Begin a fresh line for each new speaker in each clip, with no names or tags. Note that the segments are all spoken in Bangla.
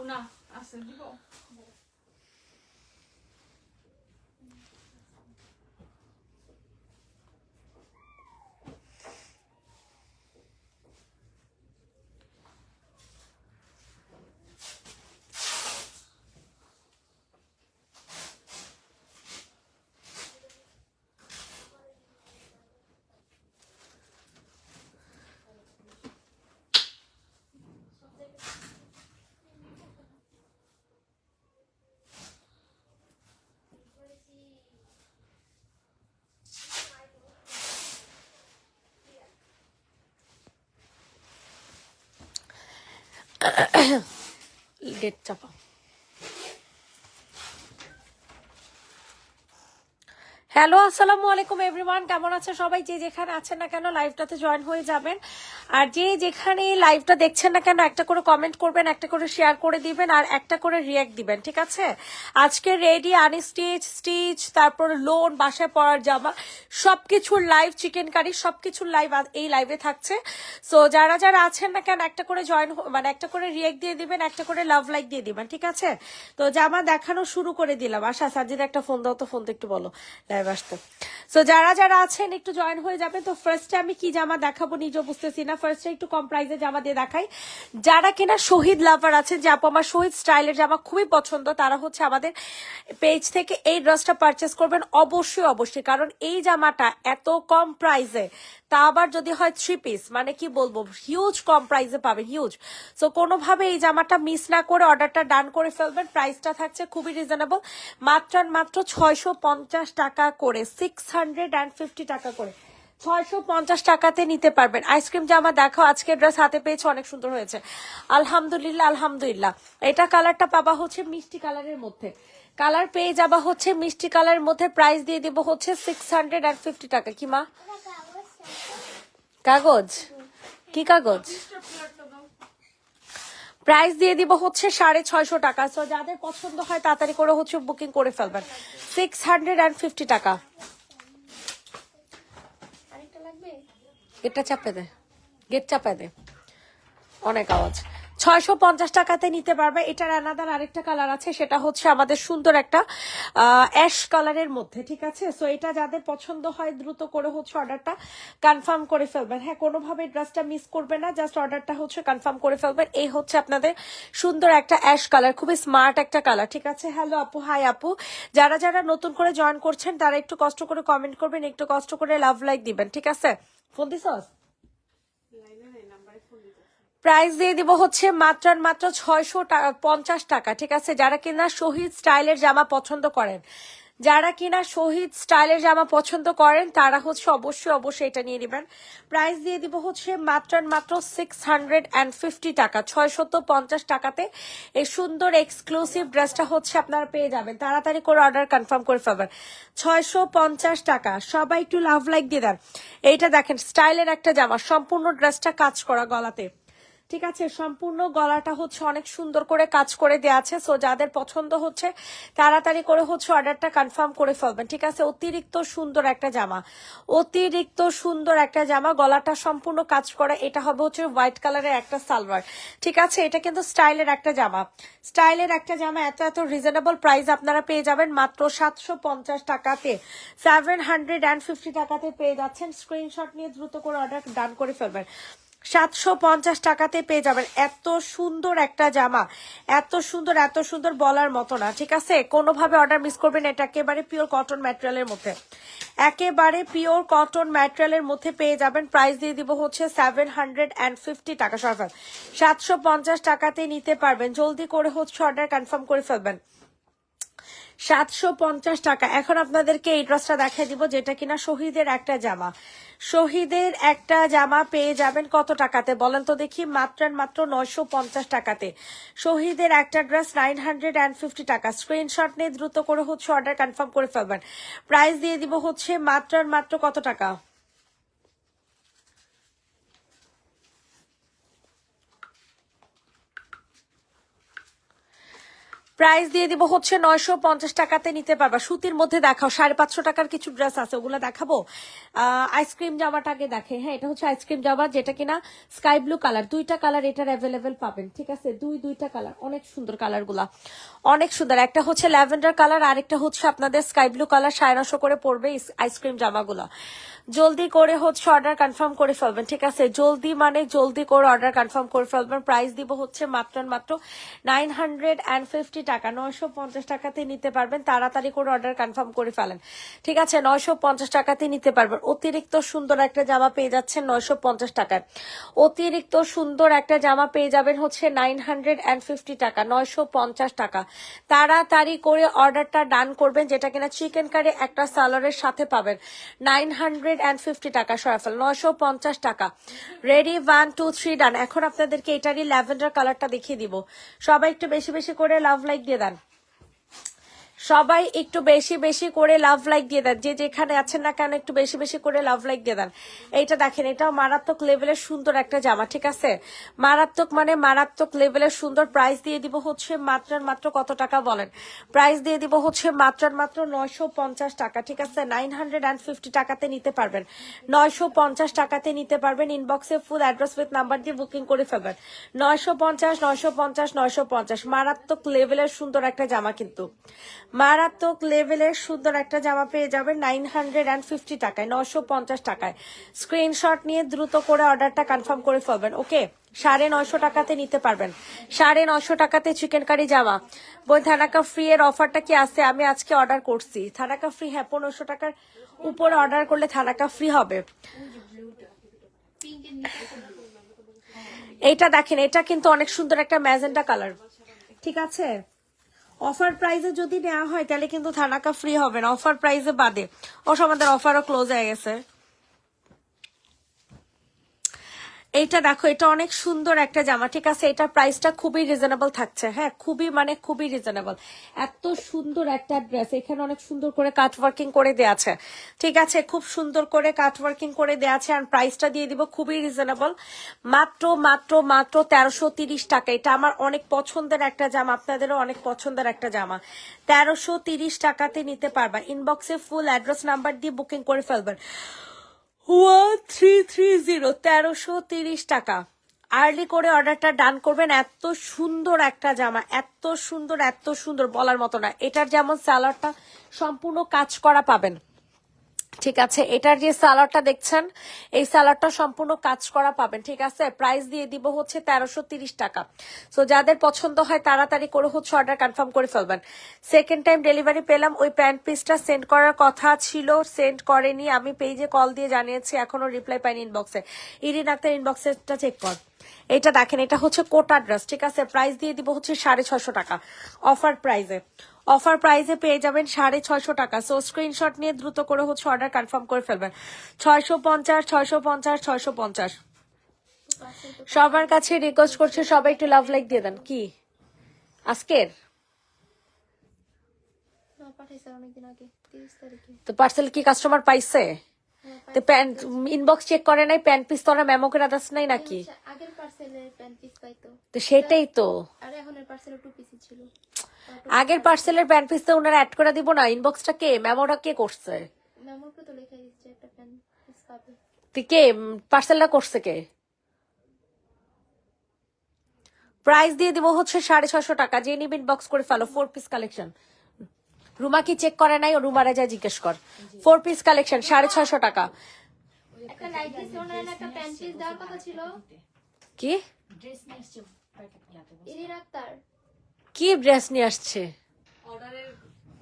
Una, assim, de bom.
Gate চাপা। হ্যালো, আসসালামু আলাইকুম এভরিওয়ান, কেমন আছে সবাই? যে যেখানে আছেন না কেন লাইভটাতে জয়েন হয়ে যাবেন, আর যে যেখানে লাইভটা দেখছেন না কেন একটা করে কমেন্ট করবেন, একটা করে শেয়ার করে দিবেন, আর একটা করে রিয়াক্ট দিবেন, ঠিক আছে? আজকে রেডি আনস্টিচ, স্টিচ, তারপর লোন, বাসায় পরার জামা, সবকিছুর লাইভ, চিকেন কারি, সবকিছুর লাইভ এই লাইভে থাকছে। সো যারা যারা আছেন না কেন একটা করে জয়েন, মানে একটা করে রিয়াক্ট দিয়ে দিবেন, একটা করে লাভ লাইক দিয়ে দিবেন, ঠিক আছে? তো জামা দেখানো শুরু করে দিলাম। আশা সাজিদ একটা ফোন দাও তো, ফোন তো একটু বলো লাইভ আসতে। সো যারা যারা আছেন একটু জয়েন হয়ে যাবেন। তো ফার্স্টে আমি কি জামা দেখাবো নিজেও বুঝতেছি না। ফার্স্টে একটু কম প্রাইসে জামা দিয়ে দেখাই। যারা কিনা শহীদ লাভার আছেন, যে আপু আমার শহীদ স্টাইলের জামা খুবই পছন্দ, তারা হচ্ছে আমাদের পেজ থেকে এই ড্রেসটা পারচেস করবেন অবশ্যই অবশ্যই, কারণ এই জামাটা এত কম প্রাইসে, তা আবার যদি হয় 3 পিস, মানে কি বলবো, হিউজ কম প্রাইসে পাবেন, হিউজ। সো কোনোভাবে এই জামাটা মিস না করে অর্ডারটা ডান করে ফেলবেন। প্রাইসটা থাকছে খুবই রিজনেবল, মাত্র 650 টাকা করে, 650 টাকা করে, 650 টাকাতে নিতে পারবেন। আইসক্রিম জামা দেখো, আজকে ড্রেস হাতে পেয়েছে, অনেক সুন্দর হয়েছে, আলহামদুলিল্লাহ আলহামদুলিল্লাহ। এটা কালারটা পাবা হচ্ছে মিষ্টি কালারের মধ্যে, কালার পেয়ে যাবা হচ্ছে মিষ্টি কালারের মধ্যে। প্রাইস দিয়ে দিব হচ্ছে 650 টাকা। কি মা? কাগজ? কি কাগজ? প্রাইস দিয়ে দিব হচ্ছে 650 টাকা। সো যাদের পছন্দ হয় তাড়াতাড়ি করে হচ্ছে বুকিং করে ফেলবেন। 650 টাকা। গেটটা চাপে দে, গেট চাপে দে, অনেক আওয়াজ। 650 টাকাতে নিতে পারবে। এটার আলাদা আরেকটা কালার আছে, সেটা হচ্ছে আমাদের সুন্দর একটা অ্যাশ কালারের মধ্যে, ঠিক আছে? সো এটা যাদের পছন্দ হয় দ্রুত করে হচ্ছে অর্ডারটা কনফার্ম করে ফেলবেন। হ্যাঁ, কোনোভাবে ড্রেসটা মিস করবে না, জাস্ট অর্ডারটা হচ্ছে কনফার্ম করে ফেলবেন। এই হচ্ছে আপনাদের সুন্দর একটা অ্যাশ কালার, খুবই স্মার্ট একটা কালার, ঠিক আছে? হ্যালো আপু, হাই আপু। যারা যারা নতুন করে জয়েন করছেন তারা একটু কষ্ট করে কমেন্ট করবেন, একটু কষ্ট করে লাভ লাইক দিবেন, ঠিক আছে? ফোন দিছস? প্রাইস দিয়ে দিব হচ্ছে মাত্র 650 টাকা, ঠিক আছে? যারা কিনা শহীদ স্টাইলের জামা পছন্দ করেন, যারা কিনা শহীদ স্টাইলের জামা পছন্দ করেন তারা হচ্ছে অবশ্যই এটা নিয়ে নেবেন। প্রাইস দিয়ে দিব হচ্ছে মাত্র 650 টাকা, 650 টাকাতে এই সুন্দর এক্সক্লুসিভ ড্রেসটা হচ্ছে আপনারা পেয়ে যাবেন। তাড়াতাড়ি করে অর্ডার কনফার্ম করে ফেলবেন। 650 টাকা। সবাই একটু লাভ লাইক দিয়ে দেন। এইটা দেখেন স্টাইলের একটা জামা, সম্পূর্ণ ড্রেসটা কাজ করা গলাতে, ঠিক আছে, সম্পূর্ণ গলাটা হচ্ছে অনেক সুন্দর করে কাজ করে দেওয়া আছে। সো যাদের পছন্দ হচ্ছে তাড়াতাড়ি করে হচ্ছে অর্ডারটা কনফার্ম করে ফেলবেন, ঠিক আছে। অতিরিক্ত সুন্দর একটা জামা, অতিরিক্ত সুন্দর একটা জামা, গলাটা সম্পূর্ণ কাজ করা। এটা হবে হচ্ছে হোয়াইট কালারের একটা সালোয়ার, ঠিক আছে। এটা কিন্তু স্টাইলের একটা জামা, স্টাইলের একটা জামা। এত রিজনেবল প্রাইস আপনারা পেয়ে যাবেন মাত্র 750 টাকাতে, 750 টাকাতে পেয়ে যাচ্ছেন। স্ক্রিনশট নিয়ে দ্রুত করে অর্ডার ডান করে ফেলবেন। 750 টাকাতে পেয়ে যাবেন এত সুন্দর একটা জামা, এত সুন্দর বলার মতো না, ঠিক আছে। কোনোভাবে অর্ডার মিস করবেন। এটা একেবারে পিওর কটন ম্যাটেরিয়ালের মধ্যে, একেবারে পিওর কটন ম্যাটেরিয়ালের মধ্যে পেয়ে যাবেন। প্রাইস দিয়ে দিব হচ্ছে 750 টাকা, 750 টাকাতে নিতে পারবেন। জলদি করে হচ্ছে অর্ডার কনফার্ম করে ফেলবেন। 750 টাকা। এখন আপনাদেরকে এই ড্রেসটা দেখাই দিব, যেটা কিনা শহীদের একটা জামা। শহীদের একটা জামা পেয়ে যাবেন কত টাকাতে বলেন তো দেখি? মাত্র 950 টাকাতে শহীদের একটা ড্রেস, 950 টাকা। স্ক্রিনশট নিয়ে দ্রুত করে হচ্ছে অর্ডার কনফার্ম করে ফেলবেন। প্রাইস দিয়ে দিব হচ্ছে মাত্র কত টাকা? প্রাইস দিয়ে দিব হচ্ছে 950 টাকাতে নিতে পারবা। সুতির মধ্যে দেখাও, 550 টাকার কিছু ড্রেস আছে, ওগুলো দেখাবো। আইসক্রিম জামাটা আগে দেখে। হ্যাঁ, এটা হচ্ছে আইসক্রিম জামা, যেটা কিনা স্কাই ব্লু কালার। দুইটা কালার এটার অ্যাভেলেবেল পাবেন, ঠিক আছে। দুইটা কালার, অনেক সুন্দর কালার গুলা, অনেক সুন্দর। একটা হচ্ছে ল্যাভেন্ডার কালার, আরেকটা হচ্ছে আপনাদের স্কাই ব্লু কালার। 950 করে পড়বে আইসক্রিম জামাগুলো। জলদি করে হচ্ছে অর্ডার কনফার্ম করে ফেলবেন, ঠিক আছে। জলদি করে অর্ডার কনফার্ম করে ফেলবেন। প্রাইস দিব হচ্ছে মাত্র 950 টাকা, 950 টাকাতে নিতে পারবেন। তাড়াতাড়ি করে অর্ডার কনফার্ম করে ফেলেন, ঠিক আছে। 950 টাকাতে নিতে পারবেন। অতিরিক্ত সুন্দর একটা জামা পেয়ে যাচ্ছেন 950 টাকায়। অতিরিক্ত সুন্দর একটা জামা পেয়ে যাবেন হচ্ছে 950 টাকা, 950 টাকা। তাড়াতাড়ি করে অর্ডারটা ডান করবেন, যেটা কিনা চিকেন কারি একটা সালোয়ারের সাথে পাবেন। 950 টাকা, সরাফল 950 টাকা। রেডি, 1 2 3 ডান। এখন আপনাদেরকে এটারই ল্যাভেন্ডার কালারটা দেখিয়ে দিব। সবাই একটু বেশি করে লাভ লাইক দিয়ে দেন। সবাই একটু বেশি করে লাভ লাইক দিয়ে দেন। যে যেখানে আছেন না কেন একটু বেশি করে লাভ লাইক দিয়ে দেন। এইটা দেখেন, এটাও মারাত্মক লেভেলের সুন্দর একটা জামা, ঠিক আছে। মারাত্মক লেভেলের সুন্দর। প্রাইস দিয়ে দিব হচ্ছে মাত্র কত টাকা বলেন? প্রাইস দিয়ে দিব হচ্ছে মাত্র 950 টাকা, ঠিক আছে। 950 টাকাতে নিতে পারবেন, 950 টাকাতে নিতে পারবেন। ইনবক্সে ফুল অ্যাড্রেস উইথ নাম্বার দিয়ে বুকিং করে ফেলবেন। 950 মারাত্মক লেভেলের সুন্দর একটা জামা, কিন্তু মারাত্মক লেভেলের সুন্দর একটা জামা পেয়ে যাবেন 950 টাকায়, 950 টাকায়। স্ক্রিনশট নিয়ে দ্রুত করে অর্ডারটা কনফার্ম করে ফেলবেন। ওকে, 950 টাকাতে নিতে পারবেন। 950 টাকাতে চিকেন কারি জামা। বই থানাকা ফ্রি এর অফারটা কি আছে? আমি আজকে অর্ডার করছি থানাকা ফ্রি। হ্যাঁ, 1500 টাকার উপরে অর্ডার করলে থানাকা ফ্রি হবে। এইটা দেখেন, এটা কিন্তু অনেক সুন্দর একটা ম্যাজেন্টা কালার, ঠিক আছে। অফার প্রাইসে যদি নেওয়া হয় তাহলে কিন্তু থানাকা ফ্রি হবে না, অফার প্রাইসে বাদে। আমাদের অফারও ক্লোজ হয়ে গেছে। এইটা দেখো, এটা অনেক সুন্দর একটা জামা, ঠিক আছে। এটার প্রাইসটা খুবই রিজনেবল থাকছে। হ্যাঁ, খুবই রিজনেবল। এত সুন্দর একটা ড্রেস, এখানে অনেক সুন্দর করে কাট ওয়ার্কিং করে দেওয়া আছে, ঠিক আছে। খুব সুন্দর করে কাট ওয়ার্কিং করে দেওয়া আছে। আর প্রাইসটা দিয়ে দিব খুবই রিজনেবল, মাত্র 1330 টাকা। এটা আমার অনেক পছন্দের একটা জামা, আপনাদেরও অনেক পছন্দের একটা জামা। 1330 টাকাতে নিতে পারবা। ইনবক্সে ফুল অ্যাড্রেস নাম্বার দিয়ে বুকিং করে ফেলবেন। 1330, 1330 টাকা। আর্লি করে অর্ডারটা ডান করবেন। এত সুন্দর একটা জামা, এত সুন্দর বলার মতো না। এটার যেমন সালোয়ারটা সম্পূর্ণ কাজ করা পাবেন, ঠিক আছে। এটার যে সালোয়ারটা দেখছেন, এই সালোয়ারটা সম্পূর্ণ কাজ করা পাবেন, ঠিক আছে। প্রাইস দিয়ে দিব হচ্ছে 1330 টাকা। সো যাদের পছন্দ হয় তাড়াতাড়ি করে হচ্ছে অর্ডার কনফার্ম করে ফেলবেন। সেকেন্ড টাইম ডেলিভারি পেলাম। ওই প্যান্ট পিসটা সেন্ড করার কথা ছিল, সেন্ড করেনি। আমি পেজে কল দিয়ে জানিয়েছি, এখনো রিপ্লাই পাইনি ইনবক্সে। ইরিন আক্তার ইনবক্সেটা চেক কর। এটা দেখেন, এটা হচ্ছে কোটা ড্রেস, ঠিক আছে। প্রাইস দিয়ে দিব হচ্ছে 650 টাকা, অফার প্রাইসে। অফার প্রাইসে পেয়ে যাবেন 650 টাকা। সো স্ক্রিনশট নিয়ে দ্রুত করে হচ্ছে অর্ডার কনফার্ম করে ফেলবেন। 650 650 650। সবার কাছে রিকোয়েস্ট করছে সবাই একটু লাভ লাইক দিয়ে দেন। কি আজকের তো পার্সেল কি কাস্টমার পাইছে? তো প্যান্ট ইনবক্স চেক করে নাই, প্যান্ট পিস তোরা মেমো করে দাস নাই নাকি?
আগের পার্সেলের প্যান্ট পিস পাইতো,
তো সেটাই তো,
আর এখনের পার্সেলে টু পিসই ছিল।
আগের পার্সেলের প্যান্ট পিস তো ওনারা অ্যাড করে দিব না। ইনবক্সটা কে, মেমোটা কে করছে?
মেমোর উপরে তো লেখা দিচ্ছে একটা প্যান্ট পিস পাবে।
তুই কে পার্সেলটা করছে কে? প্রাইস দিয়ে দিব হচ্ছে 650 টাকা। যে নিবেন বক্স করে ফেলো। 4 পিস কালেকশন। রুমা কি চেক করে নাই? ও রুমারা যা জিজ্ঞেস কর। 4 পিস কালেকশন 650 টাকা।
একটা নাইট পিস ওনার একটা প্যান্ট পিস দেওয়ার কথা ছিল।
কি
ড্রেস নিয়ে আসছে প্যাকেট ইয়াতে বসে।
ইরিন আক্তার
কি ড্রেস নিয়ে আসছে?
অর্ডারের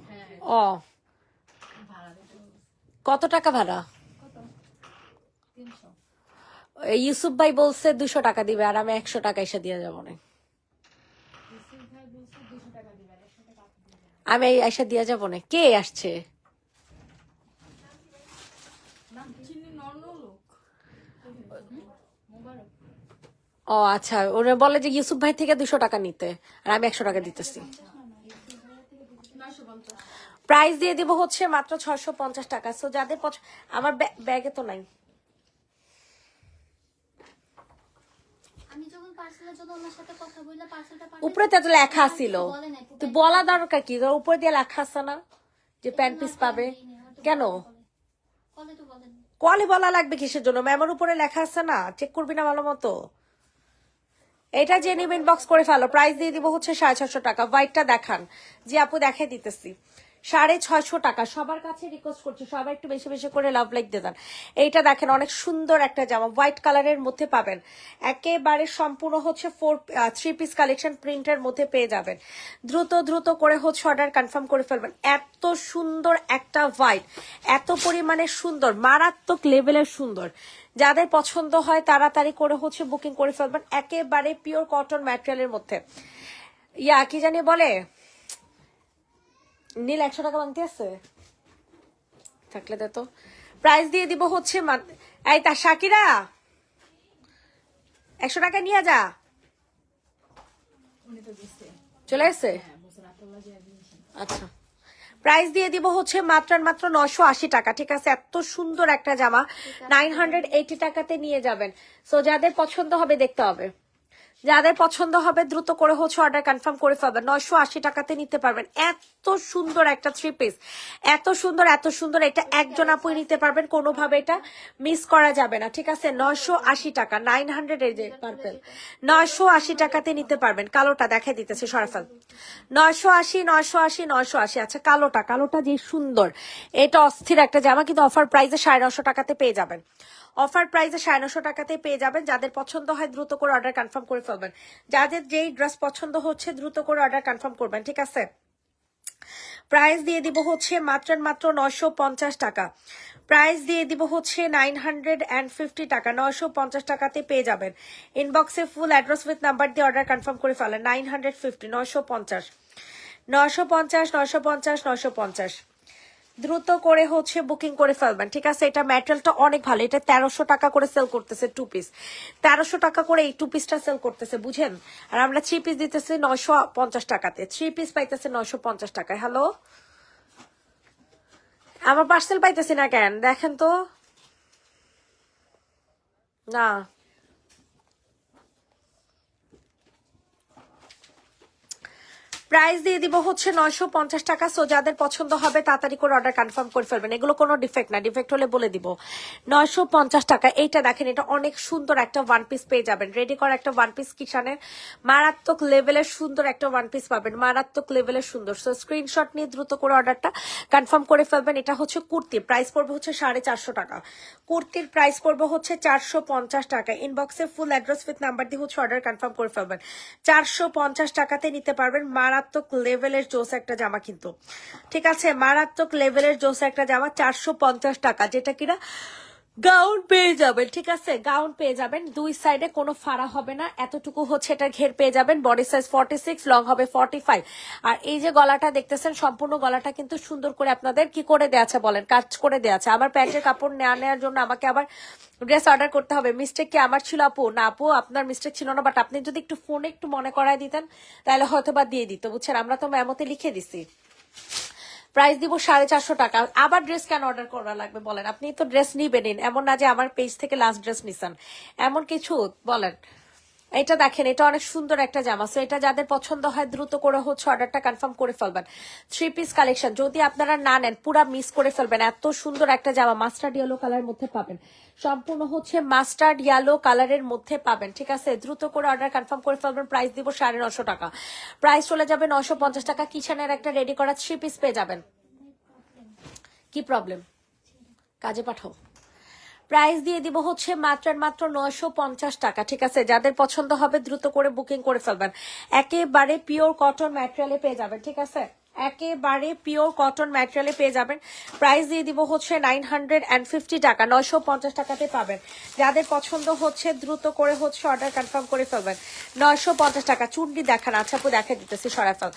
হ্যাঁ
ও
ভাড়া দিতে হবে।
কত টাকা ভাড়া?
কত? 300।
ইউসুফ ভাই বলছে 200 টাকা দিবে, আর আমি 100 টাকা এসে দিয়ে যাবো না।
ইসুফ ভাই বলছে 200 টাকা দিবেন, 100 টাকা আপনি দিবেন।
আমি এসে দিয়ে যাবো না। কে আসছে?
নাম চিনি নর্ন লোক। মোবারক।
ও আচ্ছা, ওরা বলে যে ইউসুফ ভাই থেকে 200 টাকা নিতে, আর আমি 100 টাকা দিতেছি।
950।
প্রাইস দিয়ে দিব হচ্ছে মাত্র 650 টাকা। সো যাদের আমার ব্যাগে তো নাই।
আমি যখন পার্সেলের জন্য ওনার সাথে কথা বললাম, পার্সেলটা
উপরে তো লেখা ছিল, তুই বলা দরকার কি? তোর উপর দিয়ে লেখা আছে না যে প্যান্ট পিস পাবে? কেন
কলে তো বলেন।
কলে বলা লাগবে কিসের জন্য? ম্যামের উপরে লেখা আছে না, চেক করবি না ভালো মতো? এটা যে নিবেন বক্স করে ফেলো। প্রাইস দিয়ে দিব হচ্ছে 650 টাকা। হোয়াইটটা দেখান। জি আপু দেখাই দিতেছি। 650 টাকা। সবার কাছে রিকোয়েস্ট করছি সবাই একটু বেশি বেশি করে লাভ লাইক দিয়ে দেন। এইটা দেখেন অনেক সুন্দর একটা জামা, হোয়াইট কালারের মধ্যে পাবেন। একেবারে সম্পূর্ণ হচ্ছে 3 পিস কালেকশন প্রিন্টের মধ্যে পেয়ে যাবেন। দ্রুত দ্রুত করে হচ্ছে অর্ডার কনফার্ম করে ফেলবেন। এত সুন্দর একটা হোয়াইট, এত পরিমাণে সুন্দর, মারাত্মক লেভেলের সুন্দর। যাদের পছন্দ হয় তাড়াতাড়ি করে হচ্ছে বুকিং করে ফেলবেন। একেবারে পিওর কটন ম্যাটেরিয়ালের মধ্যে। ইয়া কি জানি বলে, নীল 100 টাকা ভাঙতে আছে থাকলে দে তো। প্রাইস দিয়ে দিব হচ্ছে এই তা শাকিরা 100 টাকা নিয়ে যা।
উনি তো দিছে।
চলে এসে?
হ্যাঁ বলছে রাতবেলা যে দিয়েছেন।
আচ্ছা, প্রাইস দিয়ে দিব হচ্ছে মাত্র 980 টাকা। ঠিক আছে, এত সুন্দর একটা জামা 980 টাকাতে নিয়ে যাবেন। সো যাদের পছন্দ হবে দেখতে হবে, যাদের পছন্দ হবে দ্রুত করে হচ্ছে অর্ডার কনফার্ম করে ফেলবেন। 980 টাকাতে নিতে পারবেন। এত সুন্দর একটা 3 পিস, এত সুন্দর এত সুন্দর। এটা একজন আপুই নিতে পারবেন, কোনোভাবে এটা মিস করা যাবে না। ঠিক আছে, 980 টাকা। 900 এই যে পার্পল, 980 টাকাতে নিতে পারবেন। কালোটা দেখাই দিতেছে সরাফল। 980 980 980। আচ্ছা কালোটা, কালোটা যে সুন্দর, এটা অস্থির একটা জামা, কিন্তু অফার প্রাইসে 950 টাকাতে পেয়ে যাবেন। অফার প্রাইসে 950 টাকাতে পেয়ে যাবেন। যাদের পছন্দ হয় দ্রুত করে অর্ডার কনফার্ম করে ফেলবেন। যাদের যেই ড্রেস পছন্দ হচ্ছে দ্রুত করে অর্ডার কনফার্ম করবেন। ঠিক আছে, প্রাইস দিয়ে দিব হচ্ছে মাত্র 950 টাকা। প্রাইস দিয়ে দিব হচ্ছে 950 টাকা। 950 টাকাতে পেয়ে যাবেন। ইনবক্সে ফুল অ্যাড্রেস উইথ নাম্বার দিয়ে অর্ডার কনফার্ম করে ফেলেন। 950 950 950 950 950। দ্রুত করে হচ্ছে বুকিং করে ফেলবেন। ঠিক আছে, এটা ম্যাটেরিয়ালটা অনেক ভালো। এটা 1300 টাকা করে সেল করতেছে 2 পিস। 1300 টাকা করে এই 2 পিসটা সেল করতেছে, বুঝেন? আর আমরা 3 পিস দিতেছি 950 টাকাতে। 3 পিস পাইতেছে 950 টাকায়। হ্যালো, আমার পার্সেল পাইতেছি না কেন দেখেন তো। না প্রাইস দিয়ে দিব হচ্ছে 950 টাকা। সো যাদের পছন্দ হবে তাড়াতাড়ি করে অর্ডার কনফার্ম করে ফেলবেন। এগুলো কোনো ডিফেক্ট না, ডিফেক্ট হলে বলে দিব। 950 টাকা। এইটা দেখেন, এটা অনেক সুন্দর একটা ওয়ান পিস পেয়ে যাবেন। রেডি করা একটা ওয়ান পিস কিষানের মারাত্মক লেভেলের সুন্দর একটা ওয়ান পিস পাবেন, মারাত্মক লেভেলের সুন্দর। সো স্ক্রিনশট নিয়ে দ্রুত করে অর্ডারটা কনফার্ম করে ফেলবেন। এটা হচ্ছে কুর্তি, প্রাইস পড়বে হচ্ছে 450 টাকা। কুর্তির প্রাইস পড়বে হচ্ছে 450 টাকা। ইনবক্সে ফুল অ্যাড্রেস উইথ নাম্বার দিয়ে হচ্ছে অর্ডার কনফার্ম করে ফেলবেন। 450 টাকাতে নিতে পারবেন। মারাত্মক লেভেলের জোস একটা জামা কিন্তু। ঠিক আছে, মারাত্মক লেভেলের জোস একটা জামা 450 টাকা, যেটা কিনা গাউন পেয়ে যাবেন, ঠিক আছে, গাউন পেয়ে যাবেন, দুই সাইডে কোনো ফাড়া হবে না, এতটুকু হচ্ছে এটার ঘের পেয়ে যাবেন, বডি সাইজ 46, লং হবে 45। আর এই যে গলাটা দেখতেছেন, সম্পূর্ণ গলাটা কিন্তু সুন্দর করে আপনাদের কি করে দেয়া আছে বলেন, কাজ করে দেয়া আছে। আমার প্যান্টের কাপড় নেওয়ার জন্য আমাকে আবার ড্রেস অর্ডার করতে হবে, মিস্টেক কি আমার ছিল আপু? না আপু, আপনার মিস্টেক ছিল না, বাট আপনি যদি একটু ফোনে একটু মনে করায় দিতেন তাহলে হয়তো বা দিয়ে দিত, বুঝছেন, আমরা তো মেমোতে লিখে দিছি। প্রাইস দিব 450 টাকা। আবার ড্রেস কেন অর্ডার করা লাগবে বলেন? আপনি তো ড্রেস নিবেন, এমন না যে আমার পেজ থেকে লাস্ট ড্রেস নিছেন, এমন কিছু বলেন। এটা দেখেন, এটা অনেক সুন্দর একটা জামা, সো এটা যাদের পছন্দ হয় দ্রুত করে হচ্ছে অর্ডারটা কনফার্ম করে ফেলবেন। 3 পিস কালেকশন, যদি আপনারা না নেন পুরা মিস করে ফেলবেন। এত সুন্দর একটা জামা মাস্টার্ড ইয়েলো কালারের মধ্যে পাবেন, সম্পূর্ণ হচ্ছে মাস্টার্ড ইয়েলো কালারের মধ্যে পাবেন, ঠিক আছে, দ্রুত করে অর্ডার কনফার্ম করে ফেলবেন। প্রাইস দিব 950 টাকা, প্রাইস চলে যাবে 950 টাকা। কিচেনের একটা রেডি করা 3 পিস পেয়ে যাবেন। কি প্রবলেম? কাজে পাঠাও। প্রাইস দিয়ে দিব হচ্ছে মাত্র 950 টাকা, ঠিক আছে, যাদের পছন্দ হবে দ্রুত করে বুকিং করে ফেলবেন। একেবারে পিওর কটন ম্যাটেরিয়ালে পেয়ে যাবেন, ঠিক আছে, একেবারে পিওর কটন ম্যাটেরিয়ালে পেয়ে যাবেন। প্রাইস দিয়ে দিব হচ্ছে 950 টাকা, 950 টাকাতে পাবেন। যাদের পছন্দ হচ্ছে দ্রুত করে হচ্ছে অর্ডার কনফার্ম করে ফেলবেন। 950 টাকা। চুন্ডি দেখান, আচ্ছা আপু দেখা দিতেছি, সরাফল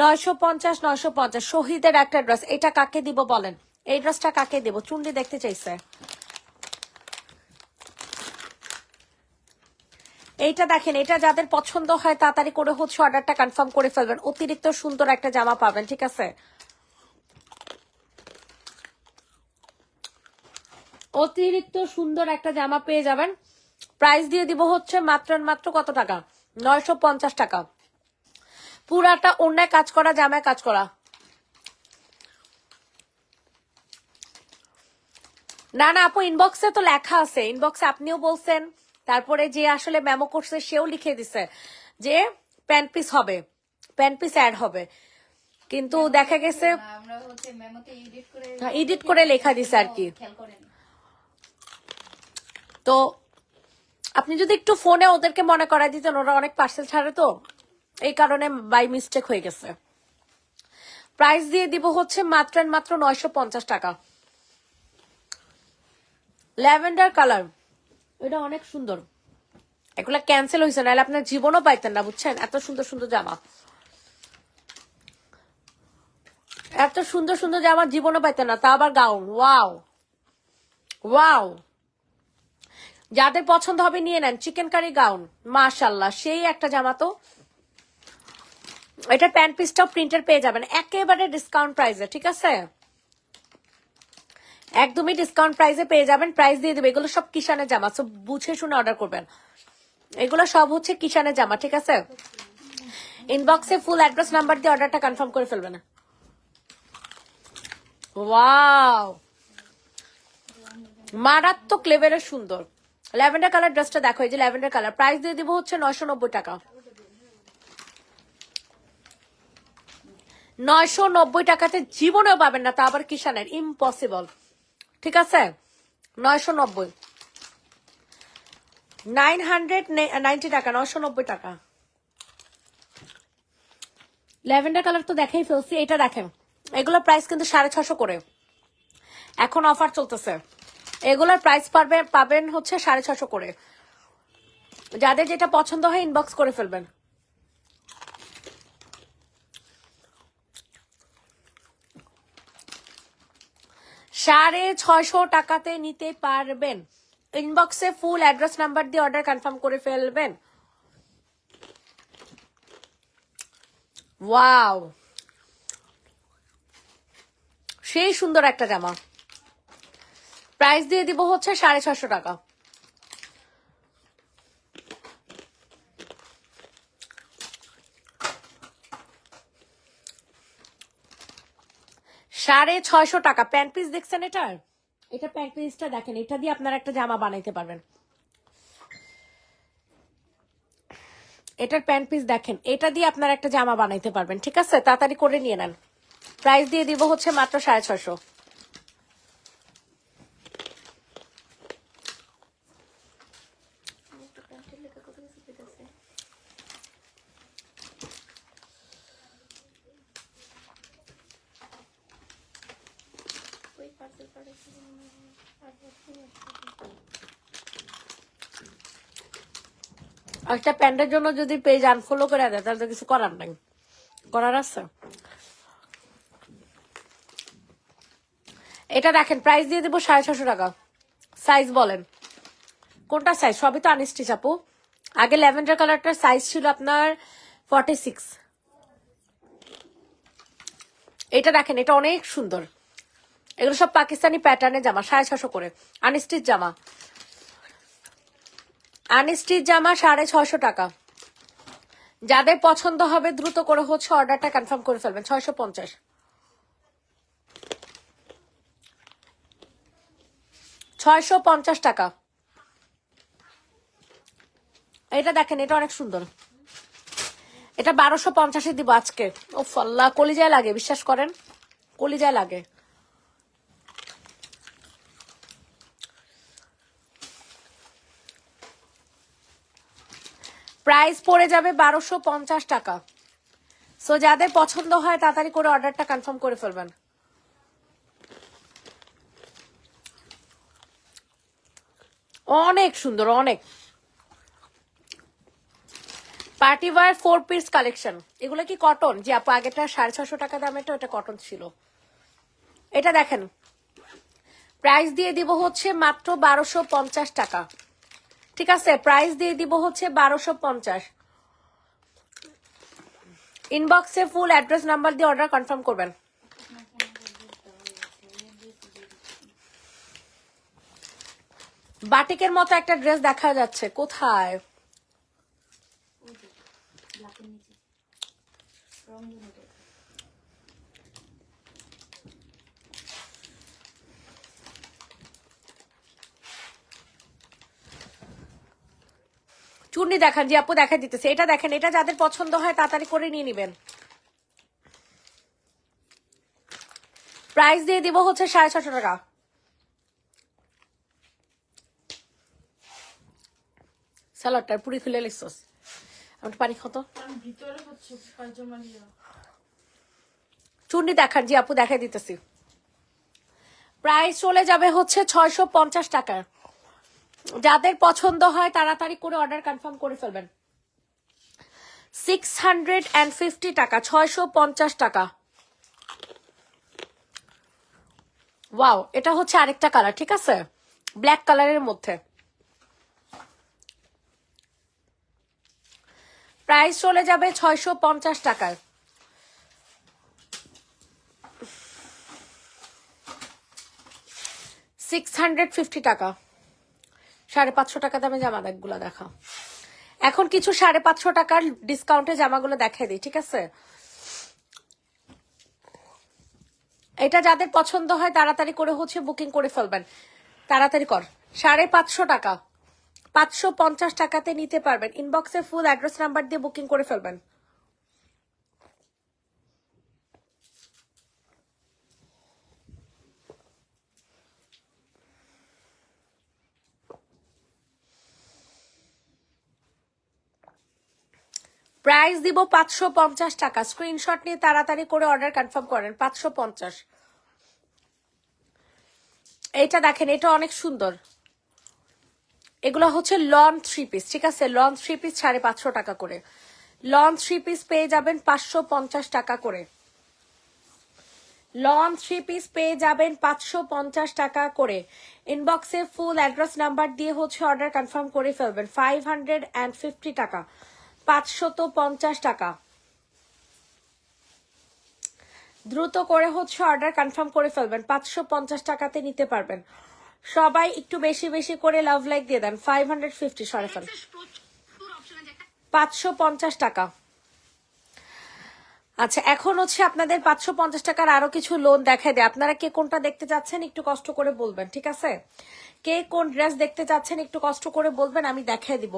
950। শহীদের একটা ড্রেস, এটা কাকে দিব বলেন? এই ড্রেসটা কাকে দেব? চুন্ডি দেখতে চাইছে। এইটা দেখেন, এটা যাদের পছন্দ হয় তাড়াতাড়ি করে হচ্ছে অর্ডারটা কনফার্ম করে ফেলবেন। অতিরিক্ত সুন্দর একটা জামা পাবেন, ঠিক আছে, অতিরিক্ত সুন্দর একটা জামা পেয়ে যাবেন। প্রাইস দিয়ে দিব হচ্ছে মাত্র কত টাকা? 950 টাকা। পুরাটা অন্যায় কাজ করা, জামায় কাজ করা। না না আপু, ইনবক্সে তো লেখা আছে, ইনবক্সে আপনিও বলছেন, তারপরে যে আসলে মেমো করছে সেও লিখে দিছে যে প্যান্ট পিস হবে, প্যান্ট পিস অ্যাড হবে, কিন্তু দেখা গেছে
আমরা হচ্ছে মেমোতে
এডিট করে লেখা দিছে আর কি।
খেয়াল করেন।
তো আপনি যদি একটু ফোনে ওদেরকে মনে করাই দিতেন, ওরা অনেক পার্সেল ছাড়ে তো, এই কারণে বাই মিস্টেক হয়ে গেছে। প্রাইস দিয়ে দিব হচ্ছে মাত্র 950 টাকা। ল্যাভেন্ডার কালার, এটা অনেক সুন্দর, এগুলা ক্যান্সেল হয়েছে, নাহলে আপনার জীবনও পাইতেন না, বুঝছেন, এত সুন্দর সুন্দর জামা, এত সুন্দর সুন্দর জামা জীবনও পাইতেন না, তা আবার গাউন। ওয়াও ওয়াও, যাদের পছন্দ হবে নিয়ে নেন। চিকেন কারি গাউন, মাশাল্লাহ, সেই একটা জামা। তো এটা প্যান্ট পিসটাও প্রিন্টার পেয়ে যাবেন একেবারে ডিসকাউন্ট প্রাইসে, ঠিক আছে, একদমই ডিসকাউন্ট প্রাইসে পেয়ে যাবেন। প্রাইস দিয়ে দেবে, এগুলো সব কিষানের জামা, সব বুঝে শুনে অর্ডার করবেন। এগুলো সব হচ্ছে কিষানের জামা, ঠিক আছে। ইনবক্সে ফুল অ্যাড্রেস নাম্বার দিয়ে অর্ডারটা কনফার্ম করে ফেলবেন। ওয়াও, মারাত্মক লেভেলের সুন্দর ল্যাভেন্ডার কালার ড্রেসটা দেখো, এই যে ল্যাভেন্ডার কালার। প্রাইস দিয়ে দিব হচ্ছে 990 টাকা, 990 টাকাতে জীবনেও পাবেন না, তা আবার কিষানের, ইম্পসিবল, ঠিক আছে। 990, 990 টাকা, 990 টাকা। ল্যাভেন্ডার কালার তো দেখাই ফেলছি, এটা দেখেন, এগুলোর প্রাইস কিন্তু 650 করে, এখন অফার চলতেছে। এগুলোর প্রাইস পাবেন হচ্ছে 650 করে। যাদের যেটা পছন্দ হয় ইনবক্স করে ফেলবেন। $650 টাকাতে নিতে পারবেন। ইনবক্সে ফুল অ্যাড্রেস নাম্বার দিয়ে অর্ডার কনফার্ম করে ফেলবেন। ওয়াও, সেই সুন্দর একটা জামা। প্রাইস দিয়ে দিব হচ্ছে 650 টাকা। $650 প্যান্ট পিস দেখছেন এটার? এটা প্যান্ট পিসটা দেখেন, এটা দিয়ে আপনারা একটা জামা বানাইতে পারবেন। এটার প্যান্ট পিস দেখেন, এটা দিয়ে আপনারা একটা জামা বানাইতে পারবেন, ঠিক আছে, তাড়াতাড়ি করে নিয়ে নেন। প্রাইস দিয়ে দিব হচ্ছে মাত্র 650।
ওই পার্সেল
একটা প্যান্টের জন্য যদি পেজ আনফলো করে দেয় তাহলে তো কিছু করার নাই, করার আছে। এটা দেখেন প্রাইস দিয়ে দেবো 650 টাকা। সাইজ বলেন কোনটা সাইজ, সবই তো আনস্টিচ আপু। আগে ল্যাভেন্ডার কালারটার সাইজ ছিল আপনার 46। এটা দেখেন, এটা অনেক সুন্দর। এগুলো সব পাকিস্তানি প্যাটার্নের জামা, 650 করে। আনস্টিচ জামা, আনস্টিচ জামা 650 টাকা। যাদের পছন্দ হবে দ্রুত করে হচ্ছে অর্ডারটা কনফার্ম করে ফেলবেন। 650, 650 টাকা। এটা দেখেন, এটা অনেক সুন্দর। এটা 1250 দিব আজকে। ও আল্লাহ, কলিজায় লাগে, বিশ্বাস করেন কলিজায় লাগে। প্রাইস পড়ে যাবে 1250 টাকা। সো যাদের পছন্দ হয় তাড়াতাড়ি করে অর্ডারটা কনফার্ম করে ফেলবেন। অনেক সুন্দর, অনেক। Party wear 4 piece collection. এগুলো কি কটন? যে আপু আগেটা 650 টাকা দামেটা ওটা কটন ছিল। এটা দেখেন, প্রাইস দিয়ে দিব হচ্ছে মাত্র 1250 টাকা। ঠিক আছে, প্রাইস দিয়ে দিব হচ্ছে 1250। ইনবক্সে ফুল অ্যাড্রেস নাম্বার দিয়ে অর্ডার কনফার্ম করবেন। বাটিকের মতো একটা ড্রেস দেখা যাচ্ছে, কোথায়? চুন্নি দেখান যে আপু, দেখা দিতেছে। এটা দেখেন, এটা যাদের পছন্দ হয় তাড়াতাড়ি করে নিয়ে নিবেন। প্রাইস দিয়ে দিব হচ্ছে 650 টাকা। স্যালাডটার পুরি খুলে লিখছস, আমার পানি খাতো। চুন্নি দেখান যে আপু, দেখা দিতেছি। প্রাইস চলে যাবে হচ্ছে 650 টাকা। যাদের পছন্দ হয় তাড়াতাড়ি করে অর্ডার কনফার্ম করে ফেলবেন। 650 টাকা, 650 টাকা। ওয়াও, এটা হচ্ছে আরেকটা কালার, ঠিক আছে, ব্ল্যাক কালারের মধ্যে। প্রাইস চলে যাবে 650 টাকায়। $650 টাকা। 550 টাকা দামে জামা দেখগুলা দেখা। এখন কিছু 550 টাকার ডিসকাউন্টে জামাগুলো দেখাই দিই, ঠিক আছে। এটা যাদের পছন্দ হয় তাড়াতাড়ি করে হচ্ছে বুকিং করে ফেলবেন। তাড়াতাড়ি কর। 550 টাকা, 550 টাকাতে নিতে পারবেন। ইনবক্সে ফুল অ্যাড্রেস নাম্বার দিয়ে বুকিং করে ফেলবেন। প্রাইস দিব 550 টাকা। স্ক্রিনশট নিয়ে তাড়াতাড়ি করে অর্ডার কনফার্ম করেন। 550। এইটা দেখেন, এটা অনেক সুন্দর। এগুলো হচ্ছে লন 3 পিস, ঠিক আছে। লন 3 পিস 550 টাকা করে। লন 3 পিস পেয়ে যাবেন 550 টাকা করে। লন 3 পিস পেয়ে যাবেন 550 টাকা করে। ইনবক্সে ফুল অ্যাড্রেস নাম্বার দিয়ে হচ্ছে অর্ডার কনফার্ম করে ফেলবেন। 550 টাকা, 550 টাকা। দ্রুত করে হচ্ছে অর্ডার কনফার্ম করে ফেলবেন। 550 টাকাতে নিতে পারবেন। সবাই একটু বেশি বেশি করে লাভ লাইক দিয়ে দেন। 550 সরে ফেল, 550 টাকা। আচ্ছা, এখন হচ্ছে আপনাদের 550 টাকার আরো কিছু লোন দেখাই দেয়। আপনারা কে কোনটা দেখতে চাচ্ছেন একটু কষ্ট করে বলবেন, ঠিক আছে। কে কোন ড্রেস দেখতে চাচ্ছেন একটু কষ্ট করে বলবেন, আমি দেখাই দিব।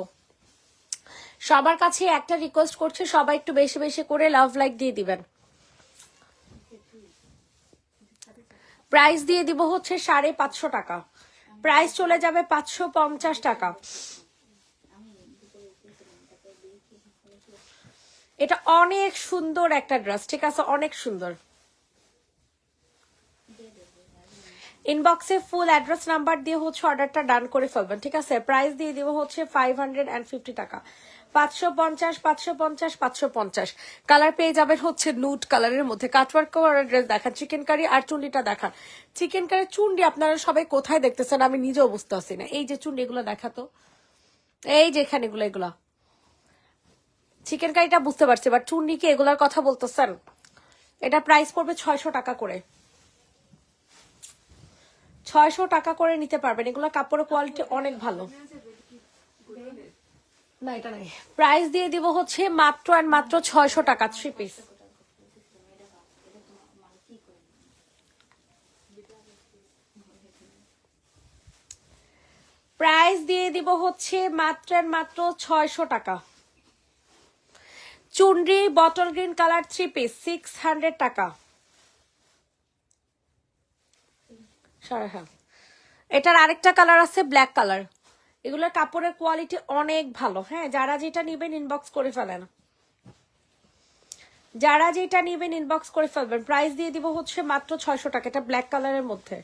সবার কাছে একটা রিকোয়েস্ট করছি, সবাই একটু বেশি বেশি করে লাভ লাইক দিয়ে দিবেন। প্রাইস দিয়ে দিব হচ্ছে 550 টাকা। প্রাইস চলে যাবে 550 টাকা। এটা অনেক সুন্দর একটা ড্রেস, ঠিক আছে, অনেক সুন্দর। ইনবক্সে ফুল অ্যাড্রেস নাম্বার দিয়ে হচ্ছে অর্ডারটা ডান করে ফেলবেন, ঠিক আছে? প্রাইস দিয়ে দিব হচ্ছে 550 টাকা, 550, 550, 550। কালার পেয়ে যাবেন হচ্ছে নুড কালারের মধ্যে। কাটওয়ার্ক করা ড্রেস দেখান, চিকেন কারি আর চুন্ডিটা দেখান। চিকেন কারি চুন্ডি আপনারা সবাই কোথায় দেখতেছেন আমি নিজেও বুঝতে পারছি না। এই যে চুন্ডি এগুলো দেখাতো, এই যে এখানে এগুলো এগুলা চিকেন কারিটা বুঝতে পারছি, বাট চুন্ডি কি এগুলার কথা বলতেছেন? এটা প্রাইস পড়বে 600 টাকা করে, 600 টাকা করে নিতে পারবেন। এগুলো কাপড়ের কোয়ালিটি অনেক ভালো। না এটা নাই, প্রাইস দিয়ে দিব হচ্ছে মাত্র আর মাত্র 600 টাকা 3 পিস। প্রাইস দিয়ে দিব হচ্ছে মাত্র আর মাত্র 600 টাকা। চুনরি বটল গ্রিন কালার 3 পিস 600 টাকা। হ্যাঁ, এটার আরেকটা কালার আছে ব্ল্যাক কালার। এগুলোর কাপড়ের কোয়ালিটি অনেক ভালো। হ্যাঁ, যারা যেটা নিবেন ইনবক্স করে ফেলেন, যারা যেটা নিবেন ইনবক্স করে ফেলবেন। প্রাইস দিয়ে দিব হচ্ছে মাত্র 600 টাকা। এটা ব্ল্যাক কালারের মধ্যে,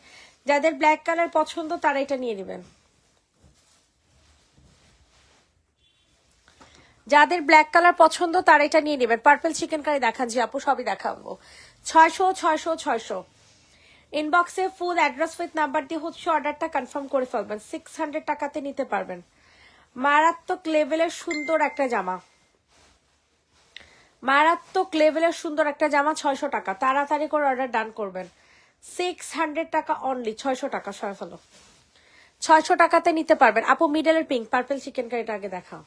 যাদের ব্ল্যাক কালার পছন্দ তারা এটা নিয়ে নেবেন। যাদের ব্ল্যাক কালার পছন্দ তারা এটা নিয়ে নেবেন। পার্পল চিকেন কারি দেখান জি আপু, সবই দেখাবো। 600 600 600। ইনবক্সে ফুল অ্যাড্রেস উইথ নাম্বার দিয়ে হচ্ছে অর্ডারটা কনফার্ম করে ফেলবেন। 600 টাকাতে নিতে পারবেন। মারাত্মক লেভেলের সুন্দর একটা জামা, মারাত্মক লেভেলের সুন্দর একটা জামা 600 টাকা। তাড়াতাড়ি করে অর্ডার ডান করবেন। 600 টাকা অনলি, 600 টাকা সয় ফেলো। 600 টাকাতে নিতে পারবেন। আপু মিডলের পিঙ্ক পার্পল চিকেন কারিটা আগে দেখাও।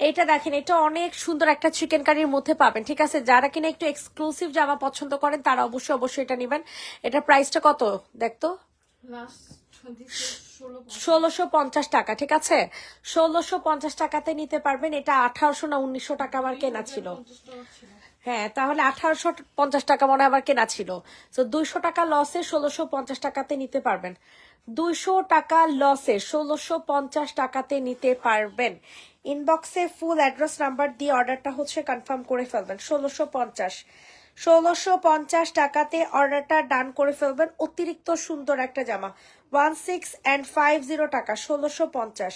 এইটা দেখেন, এটা অনেক সুন্দর একটা চিকেন কারির মধ্যে পাবেন, ঠিক আছে? যারা কিনা একটু এক্সক্লুসিভ জামা পছন্দ করেন তারা অবশ্যই অবশ্যই এটা নেবেন। এটা প্রাইসটা কত দেখতো? 1650 টাকা, ঠিক আছে? 1650 টাকাতে নিতে পারবেন। এটা 1800 না 1900 টাকা আমার কেনা ছিল। হ্যাঁ, তাহলে 1850 টাকা মনে হয় আমার কেনা ছিল। তো 200 টাকা লসে 1650 টাকাতে নিতে পারবেন। 200 টাকা লসে 1650 টাকাতে নিতে পারবেন। ইনবক্সে ফুল অ্যাড্রেস নাম্বার দিয়ে অর্ডারটা হচ্ছে কনফার্ম করে ফেলবেন। 1650 টাকাতে অর্ডারটা ডান করে ফেলবেন। অতিরিক্ত সুন্দর একটা জামা 1650 টাকা 1650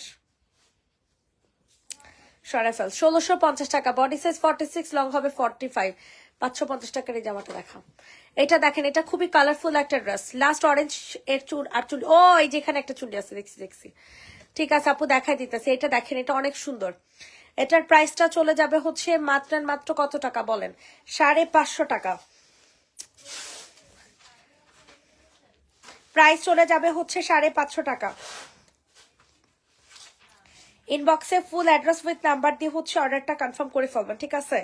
সরাফেল 1650 টাকা। বডি সাইজ 46, লং হবে 45। 550 টাকার এই জামাটা দেখা। এটা দেখেন, এটা খুবই কালারফুল একটা ড্রেস। লাস্ট অরেঞ্জ এর চুল আর চুল, ও এই যেখানে একটা চুল আছে দেখছি। ঠিক আছে আপু দেখাই দিতেছে। এটা দেখেন, এটা অনেক সুন্দর। এটার প্রাইসটা চলে যাবে হচ্ছে মাত্র মাত্র কত টাকা বলেন? 550 টাকা। প্রাইস চলে যাবে হচ্ছে 550 টাকা। ইনবক্সে ফুল অ্যাড্রেস উইথ নাম্বার দিয়ে হচ্ছে অর্ডারটা কনফার্ম করে ফেলবেন, ঠিক আছে?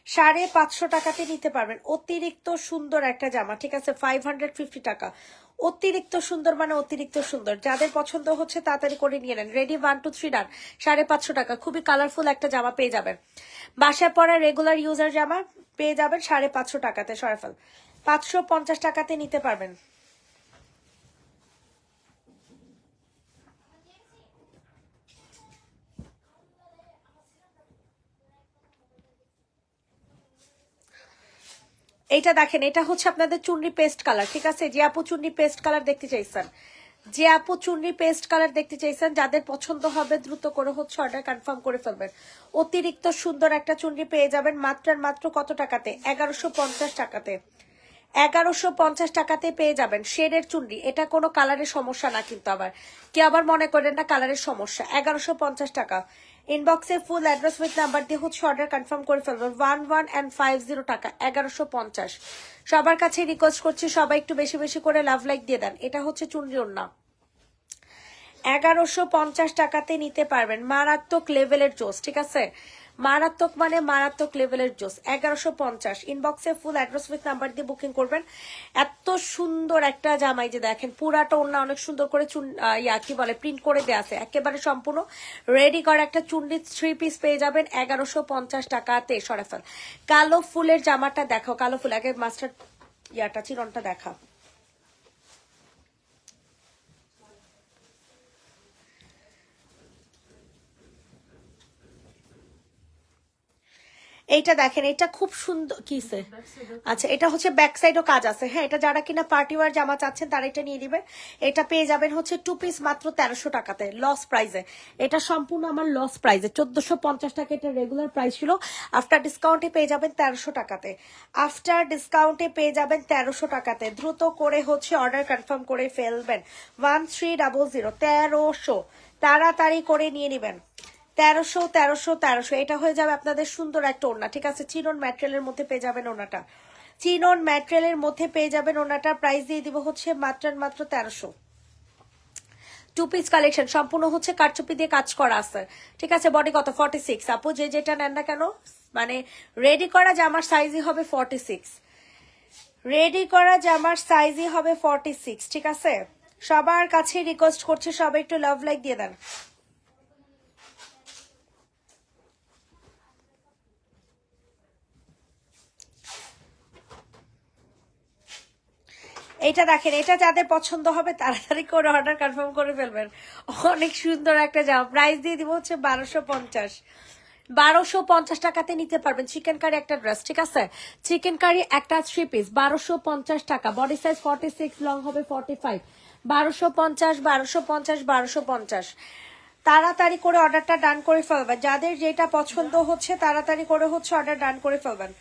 550 টাকাতে নিতে পারবেন। অতিরিক্ত সুন্দর একটা জামা, ঠিক আছে? 550 টাকা। অতিরিক্ত সুন্দর মানে অতিরিক্ত সুন্দর। যাদের পছন্দ হচ্ছে তাড়াতাড়ি করে নিয়ে নেন। রেডি 1 2 3 ডান। 550 টাকা। খুবই কালারফুল একটা জামা পেয়ে যাবেন। বাসায় পরা রেগুলার ইউজার জামা পেয়ে যাবেন 550 টাকাতে। সরাফল 550 টাকাতে নিতে পারবেন। এইটা দেখেন, এটা হচ্ছে আপনাদের চুনরি পেস্ট কালার, ঠিক আছে? যে আপু চুনরি পেস্ট কালার দেখতে চাইছেন, যে আপু চুনরি পেস্ট কালার দেখতে চাইছেন, যাদের পছন্দ হবে দ্রুত করে হচ্ছে অর্ডার কনফার্ম করে ফেলবেন। অতিরিক্ত সুন্দর একটা চুনরি পেয়ে যাবেন মাত্র মাত্র কত টাকাতে? 1150 টাকাতে। 1150 টাকাতে পেয়ে যাবেন শেডের চুনরি। এটা কোনো কালারের সমস্যা না কিন্তু, আবার কেউ আবার মনে করেন না কালারের সমস্যা। 1150 টাকা। ইনবক্সে ফুল অ্যাড্রেস উইথ নাম্বার দিয়ে হচ্ছে অর্ডার কনফার্ম করে ফেলবেন। 1150 টাকা 1150। সবার কাছে রিকোয়েস্ট করছি সবাই একটু বেশি বেশি করে লাভ লাইক দিয়ে দেন। এটা হচ্ছে চুনরি ওড়না। 1150 টাকাতে নিতে পারবেন। মারাত্মক লেভেলের জোস, ঠিক আছে? মারাত্মক মানে মারাত্মক লেভেলের জোস। 1150। ইনবক্সে ফুল অ্যাড্রেস উইথ নাম্বার দিয়ে বুকিং করবেন। এত সুন্দর একটা জামাই যে দেখেন, পুরাটা ওড়না অনেক সুন্দর করে কি বলে প্রিন্ট করে দেওয়া আছে। একেবারে সম্পূর্ণ রেডি করা একটা চুন্ডি 3 পিস পেয়ে যাবেন 1150 টাকাতে। সরাফল কালো ফুলের জামাটা দেখাও। কালো ফুল আগে মাস্টার চিরনটা দেখা। এইটা দেখেন, এটা খুব সুন্দর কিসে। আচ্ছা, এটা হচ্ছে ব্যাক সাইডও কাজ আছে। হ্যাঁ, এটা যারা কিনা পার্টি ওয়ার জামা চাচ্ছেন তারা এটা নিয়ে নিবে। এটা পেয়ে যাবেন হচ্ছে 2 পিস মাত্র 1300 টাকাতে, লস প্রাইসে। এটা সম্পূর্ণ আমার লস প্রাইসে, 1450 টাকা এটা রেগুলার প্রাইস ছিল। আফটার ডিসকাউন্টে পেয়ে যাবেন 1300 টাকাতে, আফটার ডিসকাউন্টে পেয়ে যাবেন 1300 টাকাতে। দ্রুত করে হচ্ছে অর্ডার কনফার্ম করে ফেলবেন। 1300, 1300 তাড়াতাড়ি করে নিয়ে নেবেন। 1300 এটা হয়ে যাবে আপনাদের সুন্দর একটা ওড়না। ঠিক আছে, চিনন ম্যাটেরিয়ালের মধ্যে পেয়ে যাবেন ওড়নাটা, চিনন ম্যাটেরিয়ালের মধ্যে পেয়ে যাবেন ওড়নাটা। প্রাইস দিয়ে দিব হচ্ছে মাত্র 1300। 2 পিস কালেকশন সম্পূর্ণ হচ্ছে কারচুপি দিয়ে কাজ করা আছে। ঠিক আছে, বডি কত 46। আপু যে যেটা নেন না কেন, মানে রেডি করা জামার সাইজই হবে 46, রেডি করা জামার সাইজই হবে 46। ঠিক আছে, সবার কাছে রিকোয়েস্ট করছে সবাই একটু লাভ লাইক দিয়ে দেন। এইটা দেখেন, এটা যাদের পছন্দ হবে তাড়াতাড়ি করে অর্ডার কনফার্ম করে ফেলবেন। অনেক সুন্দর একটা জামা। প্রাইস দিয়ে দিব হচ্ছে 1250। 1250 টাকাতে নিতে পারবেন চিকেন কারি একটা ড্রেস। ঠিক আছে, চিকেন কারি একটা 3 পিস 1250 টাকা। বডি সাইজ 46, লং হবে 45। 1250, 1250, 1250। তাড়াতাড়ি করে অর্ডারটা ডান করে ফেলবেন। যাদের যেটা পছন্দ হচ্ছে তাড়াতাড়ি করে হচ্ছে অর্ডার ডান করে ফেলবেন।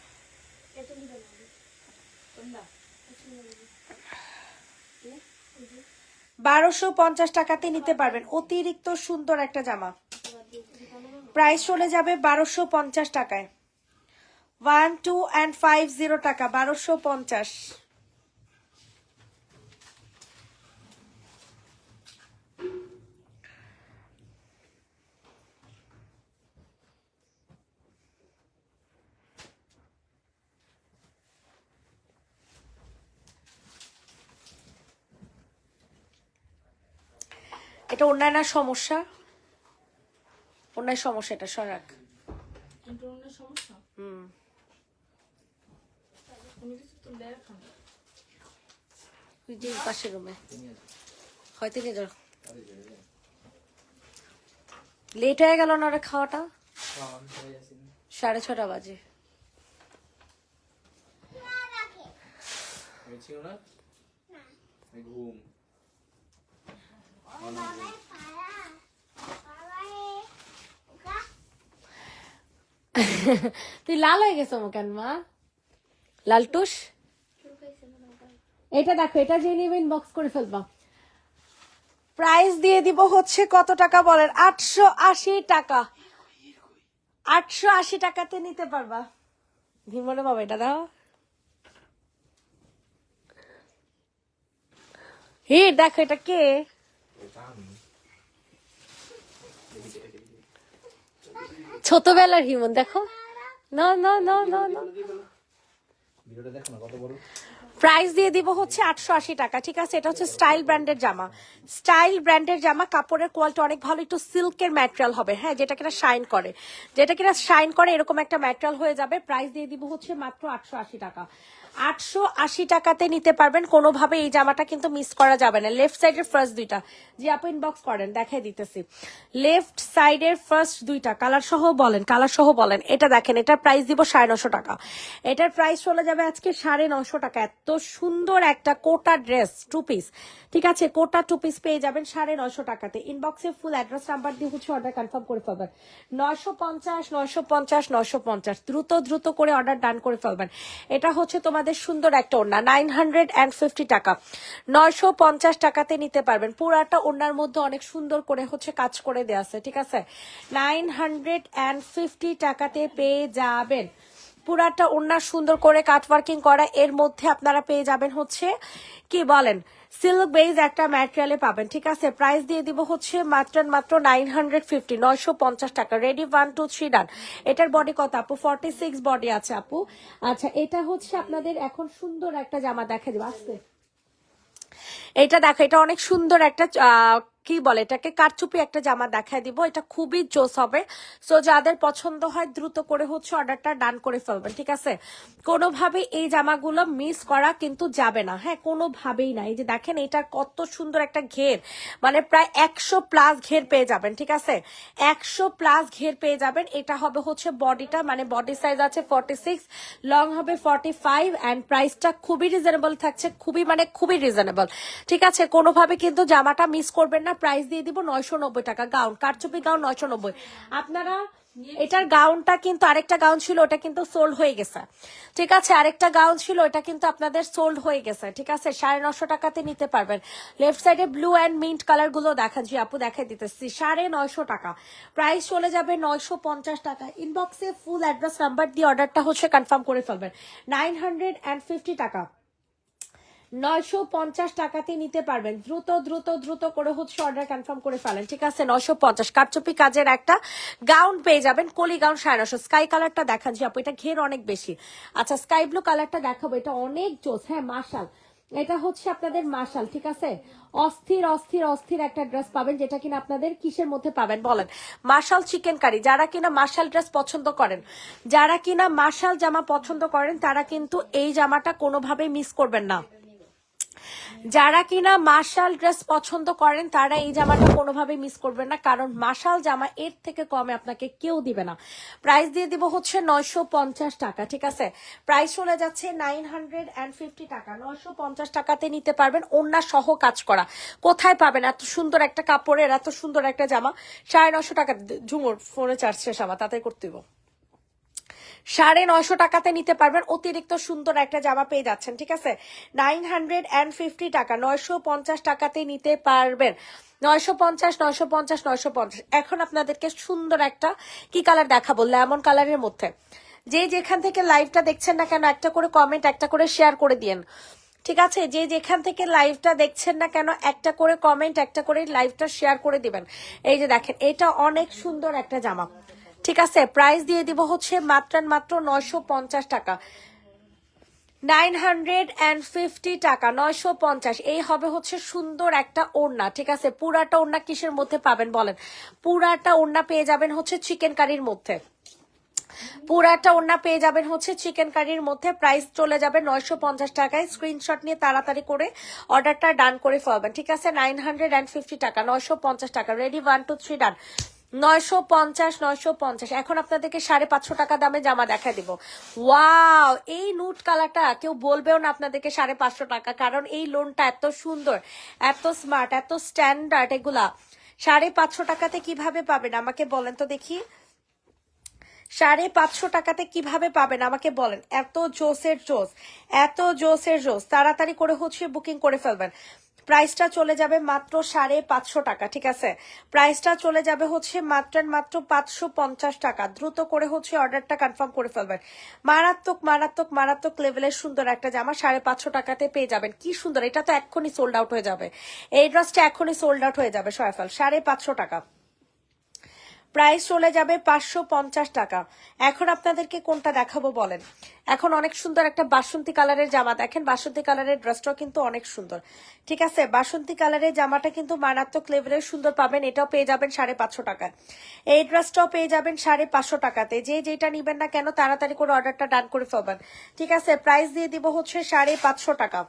1250 টাকাতে নিতে পারবেন। অতিরিক্ত সুন্দর একটা জামা। প্রাইস চলে যাবে 1250 টাকায়। 1250 টাকা, 1250। এটা অন্যান্য সমস্যা, অন্যান্য সমস্যা, এটা সরাক। পাশের রুমে হয়তো লেট হয়ে গেল না খাওয়াটা, 6:30 বাজে।
ঘুম
তুই লাল হয়ে গেছো কেন মা? লালটুস, এটা দেখো, এটা যে নিবে ইনবক্স করে ফেলবা। প্রাইস দিয়ে দিব হচ্ছে কত টাকা বলেন? 880 টাকা। 880 টাকাতে নিতে পারবা। ধীমনে বাবা এটা দাও। হে দেখো, এটা কে? ছোটবেলার হিমন দেখো। না না না না না, প্রাইস দিয়ে দিব হচ্ছে 880 টাকা। ঠিক আছে, এটা হচ্ছে স্টাইল ব্র্যান্ডের জামা। স্টাইল ব্র্যান্ডের জামা, কাপড়ের কোয়ালিটি অনেক ভালো, একটু সিল্কের ম্যাটেরিয়াল হবে। হ্যাঁ, যেটা কিনা শাইন করে, যেটা কিনা শাইন করে এরকম একটা ম্যাটেরিয়াল হয়ে যাবে। প্রাইস দিয়ে দিব হচ্ছে মাত্র 880 টাকা। 880 টাকাতে নিতে পারবেন। কোনোভাবে এই জামাটা কিন্তু মিস করা যাবে না। লেফট সাইডের ফার্স্ট দুইটা, জি আপু ইনবক্স করেন, দেখাই দিতেছি। লেফট সাইডের ফার্স্ট দুইটা কালার সহ বলেন, কালার সহ বলেন। এটা দেখেন, এটার প্রাইস দিব 950 টাকা। এটার প্রাইস চলে যাবে আজকে 950 টাকা। এত সুন্দর একটা কোটা ড্রেস 2 পিস। ঠিক আছে, কোটা 2 পিস পেয়ে যাবেন 950 টাকাতে। ইনবক্সে ফুল অ্যাড্রেস নাম্বার দিয়ে হচ্ছে অর্ডার কনফার্ম করে ফেলবেন। 950, 950, 950, দ্রুত দ্রুত করে অর্ডার ডান করে ফেলবেন। এটা হচ্ছে তোমাদের সুন্দর একটা ওড়না, 950 টাকা। 950 টাকাতে নিতে পারবেন। পুরাটা ওড়নার মধ্যে অনেক সুন্দর করে হচ্ছে কাজ করে দেওয়া আছে। ঠিক আছে, 950 টাকাতে পেয়ে যাবেন। পুরাটা ওড়না সুন্দর করে কাটওয়ার্কিং করা। এর মধ্যে আপনারা পেয়ে যাবেন হচ্ছে কি বলেন, সিল্ক বেজ একটা ম্যাটেরিয়ালে পাবেন। ঠিক আছে, প্রাইস দিয়ে দিব হচ্ছে মাত্র 950, 950 টাকা। রেডি, 1 2 3 ডান। এটার বডি কত আপু? 46 বডি আছে আপু। আচ্ছা, এটা হচ্ছে আপনাদের এখন সুন্দর একটা জামা দেখা যাবে। আস্তে, এটা দেখো, এটা অনেক সুন্দর একটা কি বলে এটাকে কারচুপি একটা জামা দেখায় দিব, এটা খুবই জোস হবে। সো যাদের পছন্দ হয় দ্রুত করে হচ্ছে অর্ডারটা ডান করে ফেলবেন, ঠিক আছে? কোনোভাবে এই জামাগুলো মিস করা কিন্তু যাবে না, হ্যাঁ, কোনোভাবেই না। এই যে দেখেন এটার কত সুন্দর একটা ঘের, মানে প্রায় 100+ ঘের পেয়ে যাবেন, ঠিক আছে? 100+ ঘের পেয়ে যাবেন। এটা হবে হচ্ছে বডিটা, মানে বডি সাইজ আছে 46, লং হবে 45, অ্যান্ড প্রাইসটা খুবই রিজনেবল থাকছে, খুবই মানে খুবই রিজনেবল, ঠিক আছে? কোনোভাবে কিন্তু জামাটা মিস করবেন না। প্রাইস দিয়ে দিব 990 টাকা। গাউন, কারচুপি গাউন 990। আপনারা এটার গাউনটা কিন্তু আরেকটা গাউন ছিল, ওটা কিন্তু সোল্ড হয়ে গেছে, ঠিক আছে? আরেকটা গাউন ছিল, ওটা কিন্তু আপনাদের সোল্ড হয়ে গেছে, ঠিক আছে? 950 টাকাতে নিতে পারবেন। লেফট সাইডে ব্লু অ্যান্ড মিন্ট কালার গুলো দেখাচ্ছি আপু, দেখাই দিতেছি। 950 টাকা প্রাইস চলে যাবে 950 টাকা। ইনবক্সে ফুল অ্যাড্রেস নাম্বার দিয়ে অর্ডারটা হচ্ছে কনফার্ম করে ফেলবেন। 950 টাকা, 950 টাকাতে নিতে পারবেন। দ্রুত দ্রুত দ্রুত করে হচ্ছে অর্ডার কনফার্ম করে ফেলেন, ঠিক আছে? 950 কারচুপি কাজের একটা গাউন পেয়ে যাবেন, কলি গাউন 950। স্কাই কালারটা দেখাচ্ছি আপু, এটা ঘের অনেক বেশি। আচ্ছা, স্কাই ব্লু কালারটা দেখাবো, এটা অনেক জোস, হ্যাঁ, মার্শাল। এটা হচ্ছে আপনাদের মার্শাল, ঠিক আছে? অস্থির অস্থির অস্থির একটা ড্রেস পাবেন, যেটা কিনা আপনাদের কিসের মধ্যে পাবেন বলেন? মার্শাল চিকেন কারি। যারা কিনা মার্শাল ড্রেস পছন্দ করেন, যারা কিনা মার্শাল জামা পছন্দ করেন, তারা কিন্তু এই জামাটা কোনোভাবেই মিস করবেন না। যারা কিনা মার্শাল ড্রেস পছন্দ করেন তারা এই জামাটা কোনোভাবে মিস করবেন না, কারণ মার্শাল জামা এর থেকে কমে আপনাকে কেউ দিবে না। প্রাইস দিয়ে দিব হচ্ছে 950 টাকা, ঠিক আছে? প্রাইস চলে যাচ্ছে 950 টাকা। 950 টাকাতে নিতে পারবেন, ওড়না সহ কাজ করা। কোথায় পাবেন এত সুন্দর একটা কাপড়ের এত সুন্দর একটা জামা? 950 টাকা। ঝুমুর ফোনে চার্জ শেষ, আমার তাতে করতে দিব। 950 টাকাতে নিতে পারবেন, অতিরিক্ত সুন্দর একটা জামা পেয়ে যাচ্ছেন, ঠিক আছে? 950 টাকা, 950 টাকাতে নিতে পারবেন। 950, 950, 950। এখন আপনাদেরকে সুন্দর একটা কি কালার দেখাবো, লেমন কালারের মধ্যে। যে যেখান থেকে লাইভটা দেখছেন না কেন একটা করে কমেন্ট, একটা করে শেয়ার করে দিন, ঠিক আছে? যে যেখান থেকে লাইভটা দেখছেন না কেন একটা করে কমেন্ট, একটা করে লাইভটা শেয়ার করে দিবেন। এই যে দেখেন, এটা অনেক সুন্দর একটা জামা, ঠিক আছে? প্রাইস দিয়ে দিব হচ্ছে মাত্র 950 টাকা। 950 টাকা, 950। এই হবে হচ্ছে সুন্দর একটা ওড়না, ঠিক আছে? পুরাটা ওড়না কিসের মধ্যে পাবেন বলেন? পুরাটা ওড়না পেয়ে যাবেন হচ্ছে চিকেন কারির মধ্যে। পুরাটা ওড়না পেয়ে যাবেন হচ্ছে চিকেন কারির মধ্যে। প্রাইস চলে যাবে 950 টাকায়। স্ক্রিনশট নিয়ে তাড়াতাড়ি করে অর্ডারটা ডান করে ফেলবেন, ঠিক আছে? 950 টাকা, 950 টাকা। রেডি, 1 2 3 ডান। 950, 950। এখন আপনাদেরকে 550 টাকা দামে জামা দেখা দিব। ওয়াও, এই নুট কালারটা কেউ বলবেও না আপনাদেরকে 550 টাকা, কারণ এই লোনটা এত সুন্দর, এত স্মার্ট, এত স্ট্যান্ডার্ড, এগুলা 550 টাকাতে কিভাবে পাবেন আমাকে বলেন তো দেখি? 550 টাকাতে কিভাবে পাবেন আমাকে বলেন? এত জোসের জোস, এত জোসের জোস। তাড়াতাড়ি করে হচ্ছে বুকিং করে ফেলবেন। প্রাইসটা চলে যাবে মাত্র 550 টাকা, ঠিক আছে? প্রাইসটা চলে যাবে হচ্ছে মাত্র 550 টাকা। দ্রুত করে হচ্ছে অর্ডারটা কনফার্ম করে ফেলবেন। মারাত্মক মারাত্মক মারাত্মক লেভেলের সুন্দর একটা জামা 550 টাকাতে পেয়ে যাবেন। কি সুন্দর, এটা তো এক্ষুনি সোল্ড আউট হয়ে যাবে। এই ড্রেসটা এখনই সোল্ড আউট হয়ে যাবে সয়ফাল। 550 টাকা। প্রাইস চলে যাবে 550 টাকা। এখন আপনাদেরকে কোনটা দেখাবো বলেন? এখন অনেক সুন্দর একটা বাসন্তী কালারের জামা দেখেন। বাসন্তী কালারের ড্রেসটাও কিন্তু অনেক সুন্দর, ঠিক আছে? বাসন্তী কালারের জামাটা কিন্তু মারাত্মক লেভেলের সুন্দর পাবেন। এটাও পেয়ে যাবেন 550 টাকায়। এই ড্রেসটাও পেয়ে যাবেন 550 টাকাতে। যে যেটা নিবেন না কেন তাড়াতাড়ি করে অর্ডারটা ডান করে ফেলবেন, ঠিক আছে? প্রাইস দিয়ে দিব হচ্ছে 550 টাকা।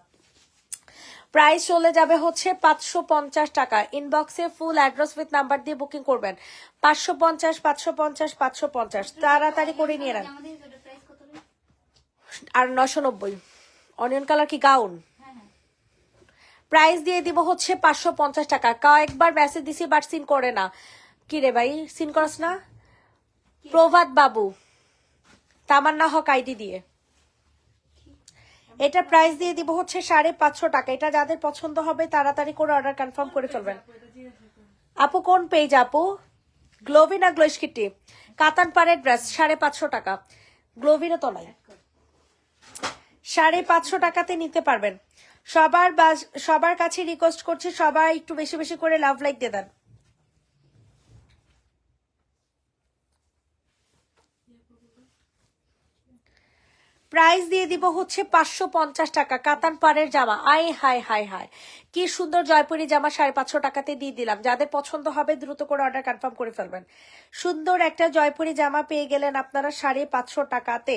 প্রাইস চলে যাবে হচ্ছে 550 টাকা। ইনবক্সে ফুল অ্যাড্রেস উইথ নাম্বার দিয়ে বুকিং করবেন। 550, 550, 550। তাড়াতাড়ি করে নিয়ে নেন। আর 990। অনিয়ন কালার কি গাউন? প্রাইস দিয়ে দিব হচ্ছে 550 টাকা। কয়েকবার মেসেজ দিছি বাট সিন করে না। কি রে ভাই, সিন করস না? প্রভাত বাবু, তামান্না হক আইডি দিয়ে। এটা প্রাইস দিয়ে দিব হচ্ছে 550 টাকা। এটা যাদের পছন্দ হবে তাড়াতাড়ি করে অর্ডার কনফার্ম করে ফেলবেন। আপু কোন পেজ আপু? গ্লোভি না গ্লোস্কিটি? কাতান পাড়ের ড্রেস 550 টাকা। গ্লোভিরও তো নাই। 550 টাকাতে নিতে পারবেন। সবার কাছে রিকোয়েস্ট করছি, সবাই একটু বেশি বেশি করে লাভ লাইক দিয়ে দেন। প্রাইস দিয়ে দিব হচ্ছে 550 টাকা, কাতান পাড়ের জামা। আই হাই হাই হাই, কি সুন্দর জয়পুরি জামা 550 টাকাতে দিয়ে দিলাম। যাদের পছন্দ হবে দ্রুত করে অর্ডার কনফার্ম করে ফেলবেন। সুন্দর একটা জয়পুরি জামা পেয়ে গেলেন আপনারা 550 টাকাতে।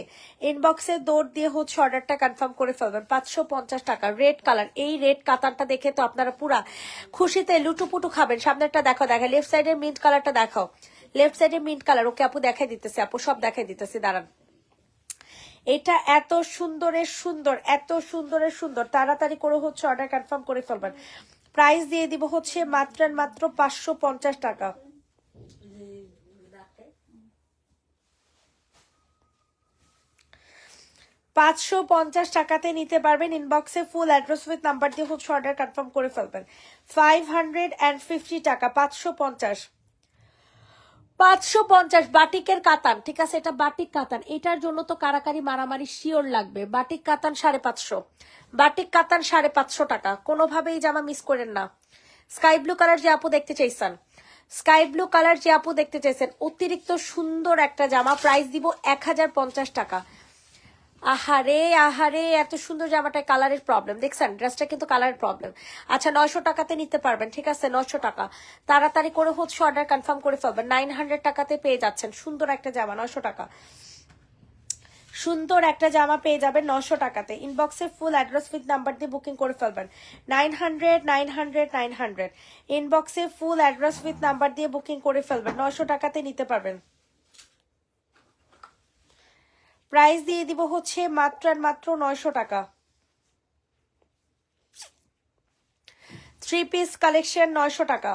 ইনবক্সে দৌড় দিয়ে হচ্ছে অর্ডারটা কনফার্ম করে ফেলবেন। 550 টাকা, রেড কালার। এই রেড কাতানটা দেখে তো আপনারা পুরা খুশিতে লুটুপুটু খাবেন। সামনেরটা দেখাও, দেখা লেফট সাইডের মিন্ট কালারটা দেখাও, লেফট সাইডে মিন্ট কালার। ওকে আপু দেখাই দিতেছে, আপু সব দেখাই দিতেছে, দাঁড়ান। এটা এত সুন্দরের সুন্দর, এত সুন্দরের সুন্দর, তাড়াতাড়ি করে হচ্ছে অর্ডার কনফার্ম করে ফেলবেন। প্রাইস দিয়ে দিব হচ্ছে মাত্র 550 টাকা। 550 টাকাতে নিতে পারবেন। ইনবক্সে ফুল অ্যাড্রেস উইথ নাম্বার দিয়ে হচ্ছে অর্ডার কনফার্ম করে ফেলবেন। 550 টাকা, 550 বাটিকের কাতান, ঠিক আছে, এটা বাটিক কাতান। এটার জন্য তো কারাকারি মারামারি শিওর লাগবে। বাটিক কাতান 550, বাটিক কাতান 550 টাকা, কোনোভাবেই জামা মিস করেন না। স্কাই ব্লু কালার যে আপু দেখতে চাইছেন, স্কাই ব্লু কালার যে আপু দেখতে চাইছেন, অতিরিক্ত সুন্দর একটা জামা, প্রাইস দিব 1050 টাকা। আহারে আহারে, এত সুন্দর জামাটায় কালারের প্রবলেম দেখছেন, ড্রেসটা কিন্তু কালারের প্রবলেম। আচ্ছা 900 টাকাতে নিতে পারবেন, ঠিক আছে 900 টাকা, তাড়াতাড়ি করে হচ্ছে অর্ডার কনফার্ম করে ফেলবেন। 900 টাকাতে পেয়ে যাচ্ছেন সুন্দর একটা জামা, 900 টাকা, সুন্দর একটা জামা পেয়ে যাবেন 900 টাকাতে। ইনবক্সে ফুল অ্যাড্রেস উইথ নাম্বার দিয়ে বুকিং করে ফেলবেন। 900 ইনবক্সে ফুল অ্যাড্রেস উইথ নাম্বার দিয়ে বুকিং করে ফেলবেন, 900 টাকাতে নিতে পারবেন। প্রাইস দিয়ে দিব হচ্ছে মাত্র 900 টাকা। 3 পিস কালেকশন 900 টাকা,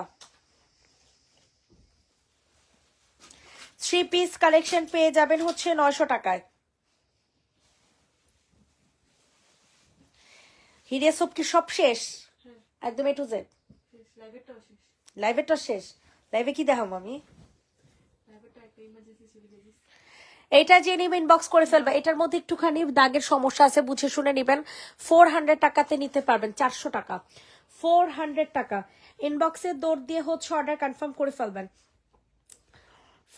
3 পিস কালেকশন পেয়ে যাবেন হচ্ছে 900 টাকায়। হিরে সব কি সব শেষ একদম A to Z? লাইভেরটা শেষ। লাইভে কি দেখাম আমি? এটা যে নিবেন ইনবক্স করে ফেলবে। এটার মধ্যে একটুখানি দাগের সমস্যা আছে, বুঝে শুনে নিবেন। 400 টাকাতে নিতে পারবেন, 400 টাকা, 400 টাকা। ইনবক্সে দৌড় দিয়ে হচ্ছে অর্ডার কনফার্ম করে ফেলবেন।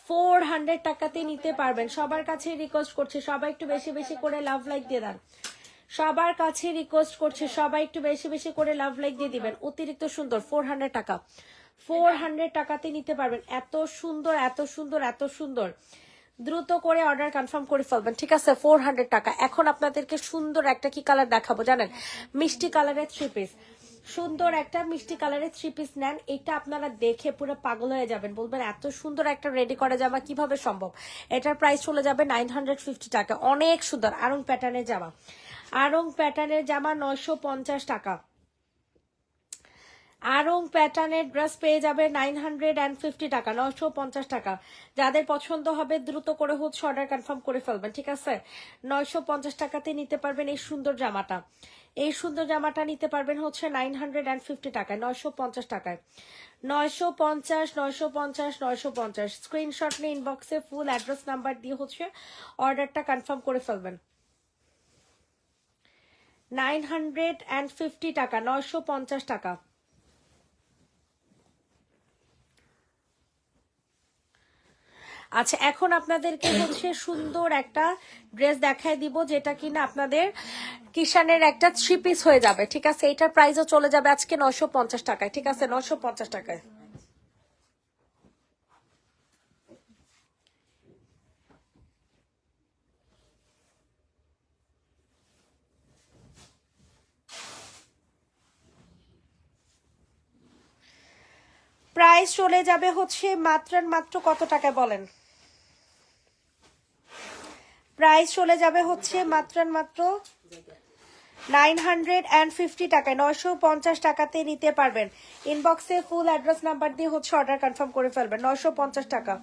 400 টাকাতে নিতে পারবেন। সবার কাছে রিকোয়েস্ট করছে সবাই একটু বেশি বেশি করে লাভ লাইক দিয়ে দেন। সবার কাছে রিকোয়েস্ট করছে সবাই একটু বেশি বেশি করে লাভ লাইক দিয়ে দিবেন। অতিরিক্ত সুন্দর 400 টাকা, 400 টাকাতে নিতে পারবেন। এত সুন্দর এত সুন্দর এত সুন্দর, দ্রুত করে অর্ডার কনফার্ম করে ফেলবেন, ঠিক আছে। 400 টাকা। এখন আপনাদেরকে সুন্দর একটা কি কালার দেখাবো জানেন, মিষ্টি কালারের 3 পিস, সুন্দর একটা মিষ্টি কালারের 3 পিস নেন। এটা আপনারা দেখে পুরো পাগল হয়ে যাবেন, বলবেন এত সুন্দর একটা রেডি করা জামা কিভাবে সম্ভব। এটার প্রাইস চলে যাবে 950 টাকা। অনেক সুন্দর আরং প্যাটার্নের জামা, আরং প্যাটার্নের জামা 950 টাকা। আরং প্যাটার্নের ড্রেস পেয়ে যাবে 950 টাকা, 950 টাকা। যাদের পছন্দ হবে দ্রুত করে হচ্ছে অর্ডার কনফার্ম করে ফেলবেন, ঠিক আছে। 950 টাকাতে নিতে পারবেন এই সুন্দর জামাটা। এই সুন্দর জামাটা নিতে পারবেন হচ্ছে 950 টাকায়, 950 টাকায়, 950 স্ক্রিনশট নিয়ে ইনবক্সে ফুল অ্যাড্রেস নাম্বার দিয়ে হচ্ছে অর্ডারটা কনফার্ম করে ফেলবেন। 950 টাকা, 950 টাকা। আচ্ছা এখন আপনাদেরকে হচ্ছে সুন্দর একটা ড্রেস দেখায় দিব, যেটা কিনা আপনাদের কিষানের একটা 3 পিস হয়ে যাবে, ঠিক আছে। এটার প্রাইসও চলে যাবে আজকে 950 টাকায়, ঠিক আছে, 950 টাকায়। প্রাইস চলে যাবে হচ্ছে মাত্র কত টাকায় বলেন? প্রাইস চলে যাবে হচ্ছে মাত্র 950 টাকায়, 950 টাকাতে নিতে পারবেন। ইনবক্সে ফুল অ্যাড্রেস নাম্বার দিয়ে হচ্ছে অর্ডার কনফার্ম করে ফেলবেন। 950 টাকা,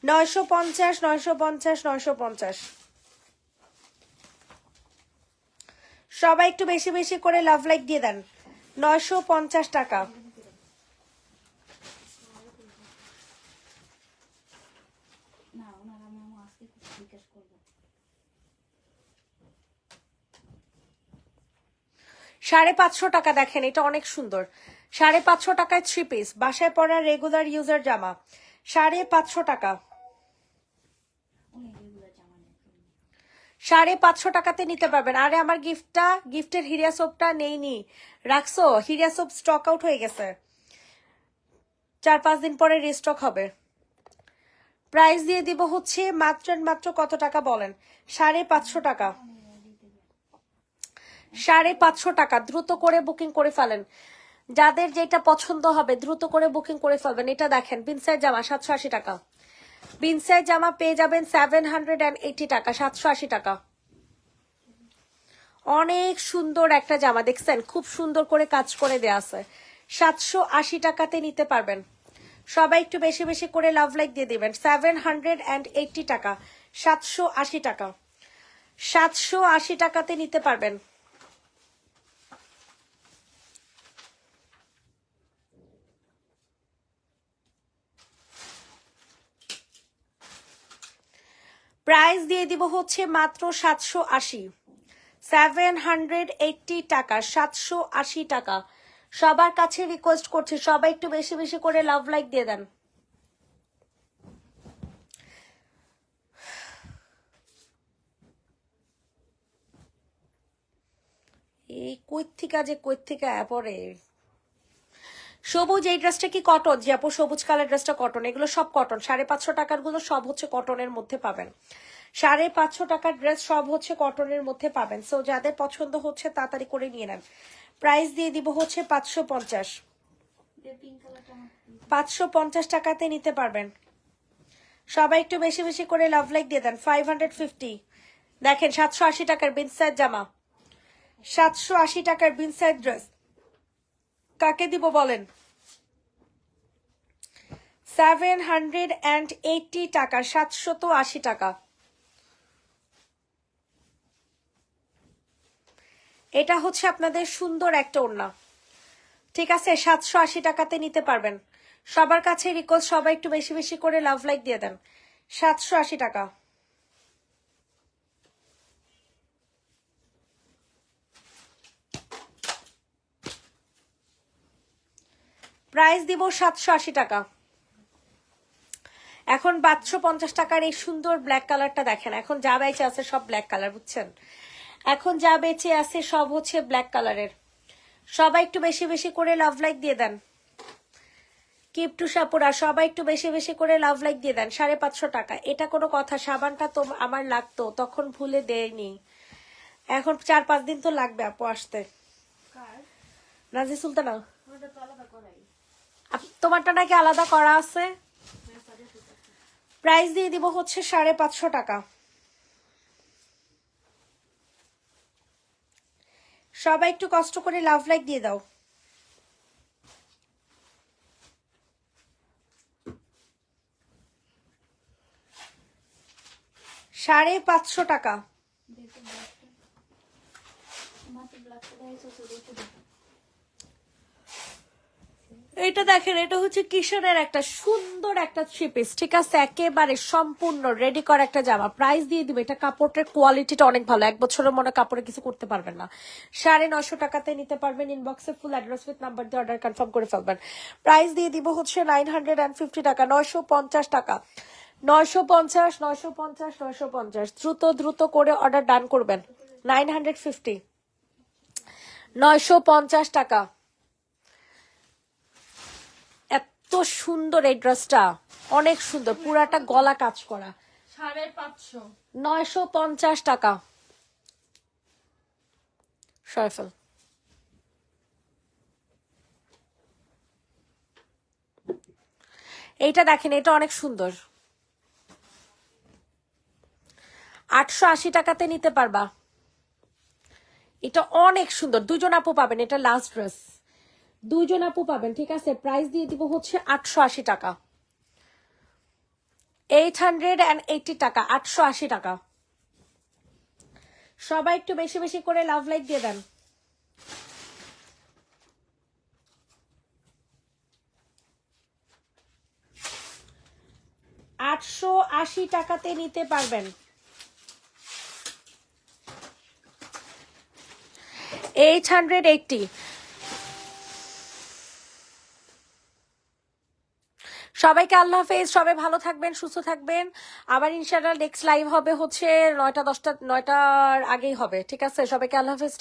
950। সবাই একটু বেশি বেশি করে লাভ লাইক দিয়ে দেন। 950 টাকা।
না ওনারা মামা আজকে জিজ্ঞেস করবো।
550 টাকা। দেখেন এটা অনেক সুন্দর, 550 টাকায় 3 পিস, বাসায় পরা রেগুলার ইউজার জামা, 550 টাকা, 550 টাকাতে নিতে পারবেন। আরে আমার গিফটের হিরিয়া সোপটা নেইনি, রাখছো? হিরিয়া সোপ স্টক আউট হয়ে গেছে, 4-5 দিন পরে রিস্টক হবে। প্রাইস দিয়ে দিব হচ্ছে মাত্র কত টাকা বলেন? 550 টাকা। 550 টাকা। দ্রুত করে বুকিং করে ফেলেন, যাদের যেটা পছন্দ হবে দ্রুত করে বুকিং করে ফেলবেন। এটা দেখেন বিনসাইড জামা 780 টাকা। বিনসাইড জামা পেয়ে যাবেন 780 টাকা, 780 টাকা। অনেক সুন্দর একটা জামা, দেখছেন? খুব সুন্দর করে কাজ করে দেয়া আছে। 780 টাকাতে নিতে পারবেন। সবাই একটু বেশি বেশি করে লাভ লাইক দিয়ে দিবেন। 780 টাকা, 780 টাকা, 780 টাকাতে নিতে পারবেন। প্রাইস দিয়ে দিব হচ্ছে মাত্র 780, 780 টাকা, 780 টাকা। সবার কাছে রিকোয়েস্ট করছি, সবাই একটু বেশি বেশি করে লাভ লাইক দিয়ে দেন। এই কই থেকে পরে সবুজ, এই ড্রেসটা কি কটন? যে আপু সবুজ কালার ড্রেসটা কটন, এগুলো সব কটন। 550 টাকার গুলো সব হচ্ছে কটনের মধ্যে পাবেন। 550 টাকার ড্রেস সব হচ্ছে কটনের মধ্যে পাবেন। সো যাদের পছন্দ হচ্ছে তাড়াতাড়ি করে নিয়ে নেন। প্রাইস দিয়ে দিব হচ্ছে 550, 550 টাকাতে নিতে পারবেন। সবাই একটু বেশি বেশি করে লাভ লাইক দিয়ে দেন। 550 দেখেন, 780 টাকার বিনসাইড জামা, 780 টাকার বিনসাইড ড্রেস। কাকে দিব বলেন? 780 টাকা, 780 টাকা। এটা হচ্ছে আপনাদের সুন্দর একটা ওড়না, ঠিক আছে? 780 টাকাতে নিতে পারবেন। সবার কাছে রিকোয়েস্ট, সবাই একটু বেশি বেশি করে লাভ লাইক দিয়ে দেন। 780 টাকা। প্রাইস দিব 780 টাকা। এখন 550 টাকার এই সুন্দর ব্ল্যাক কালারটা দেখেন। এখন যা বেঁচে আছে সব ব্ল্যাক কালার, বুঝছেন? এখন যা বেঁচে আছে সব হচ্ছে ব্ল্যাক কালারের। সবাই একটু বেশি বেশি করে লাভ লাইক দিয়ে দেন। কিপ টু সাপুরা, সবাই একটু বেশি বেশি করে লাভ লাইক দিয়ে দেন। 550 টাকা। এটা কোনো কথা? সাবানটা তো আমার লাগতো, তখন ভুলে দেয়নি। এখন 4-5 দিন তো লাগবে আপু আসতে। নাজি সুলতানা, তোমারটা নাকি আলাদা করা আছে? প্রাইস দিয়ে দিব হচ্ছে 550 টাকা। সবাই একটু কষ্ট করে লাভ লাইক দিয়ে দাও। $550 টাকা। এটা দেখেন, এটা হচ্ছে কিশোরের একটা সুন্দর একটা থ্রি পিস, ঠিক আছে? একেবারে সম্পূর্ণ রেডি করা একটা জামা। প্রাইস দিয়ে দিবে, এটা কাপড়ের কোয়ালিটিটা অনেক ভালো, 1 বছরের মনে কাপড়ে কিছু করতে পারবেন না। 950 টাকাতে নিতে পারবেন। ইনবক্সে ফুল অ্যাড্রেস উইথ নাম্বার দিয়ে অর্ডার কনফার্ম করে ফেলবেন। প্রাইস দিয়ে দিব হচ্ছে 950 টাকা, 950 টাকা, 950, 950, 950। দ্রুত করে অর্ডার ডান করবেন। 950, 950 টাকা। এত সুন্দর এই ড্রেসটা, অনেক সুন্দর, পুরাটা গলা কাজ করা।
550,
950 টাকা। সরফল, এইটা দেখেন, এটা অনেক সুন্দর। 880 টাকাতে নিতে পারবা। এটা অনেক সুন্দর। 2 জন আপু পাবেন, এটা লাস্ট ড্রেস। 2 জন আপু পাবেন, ঠিক আছে? প্রাইস দিয়ে দিব হচ্ছে 880 টাকা, 880 টাকা, 880 টাকা। সবাই একটু বেশি বেশি করে লাভ লাইক দিয়ে দেন। $880 টাকাতে নিতে পারবেন। 880। সবাইকে আল্লাহ হাফেজ, সবাই ভালো থাকবেন, সুস্থ থাকবেন। আবার ইনশাআল্লাহ নেক্সট লাইভ হবে হচ্ছে 9টার আগেই হবে, ঠিক আছে? সবাইকে আল্লাহ হাফেজ।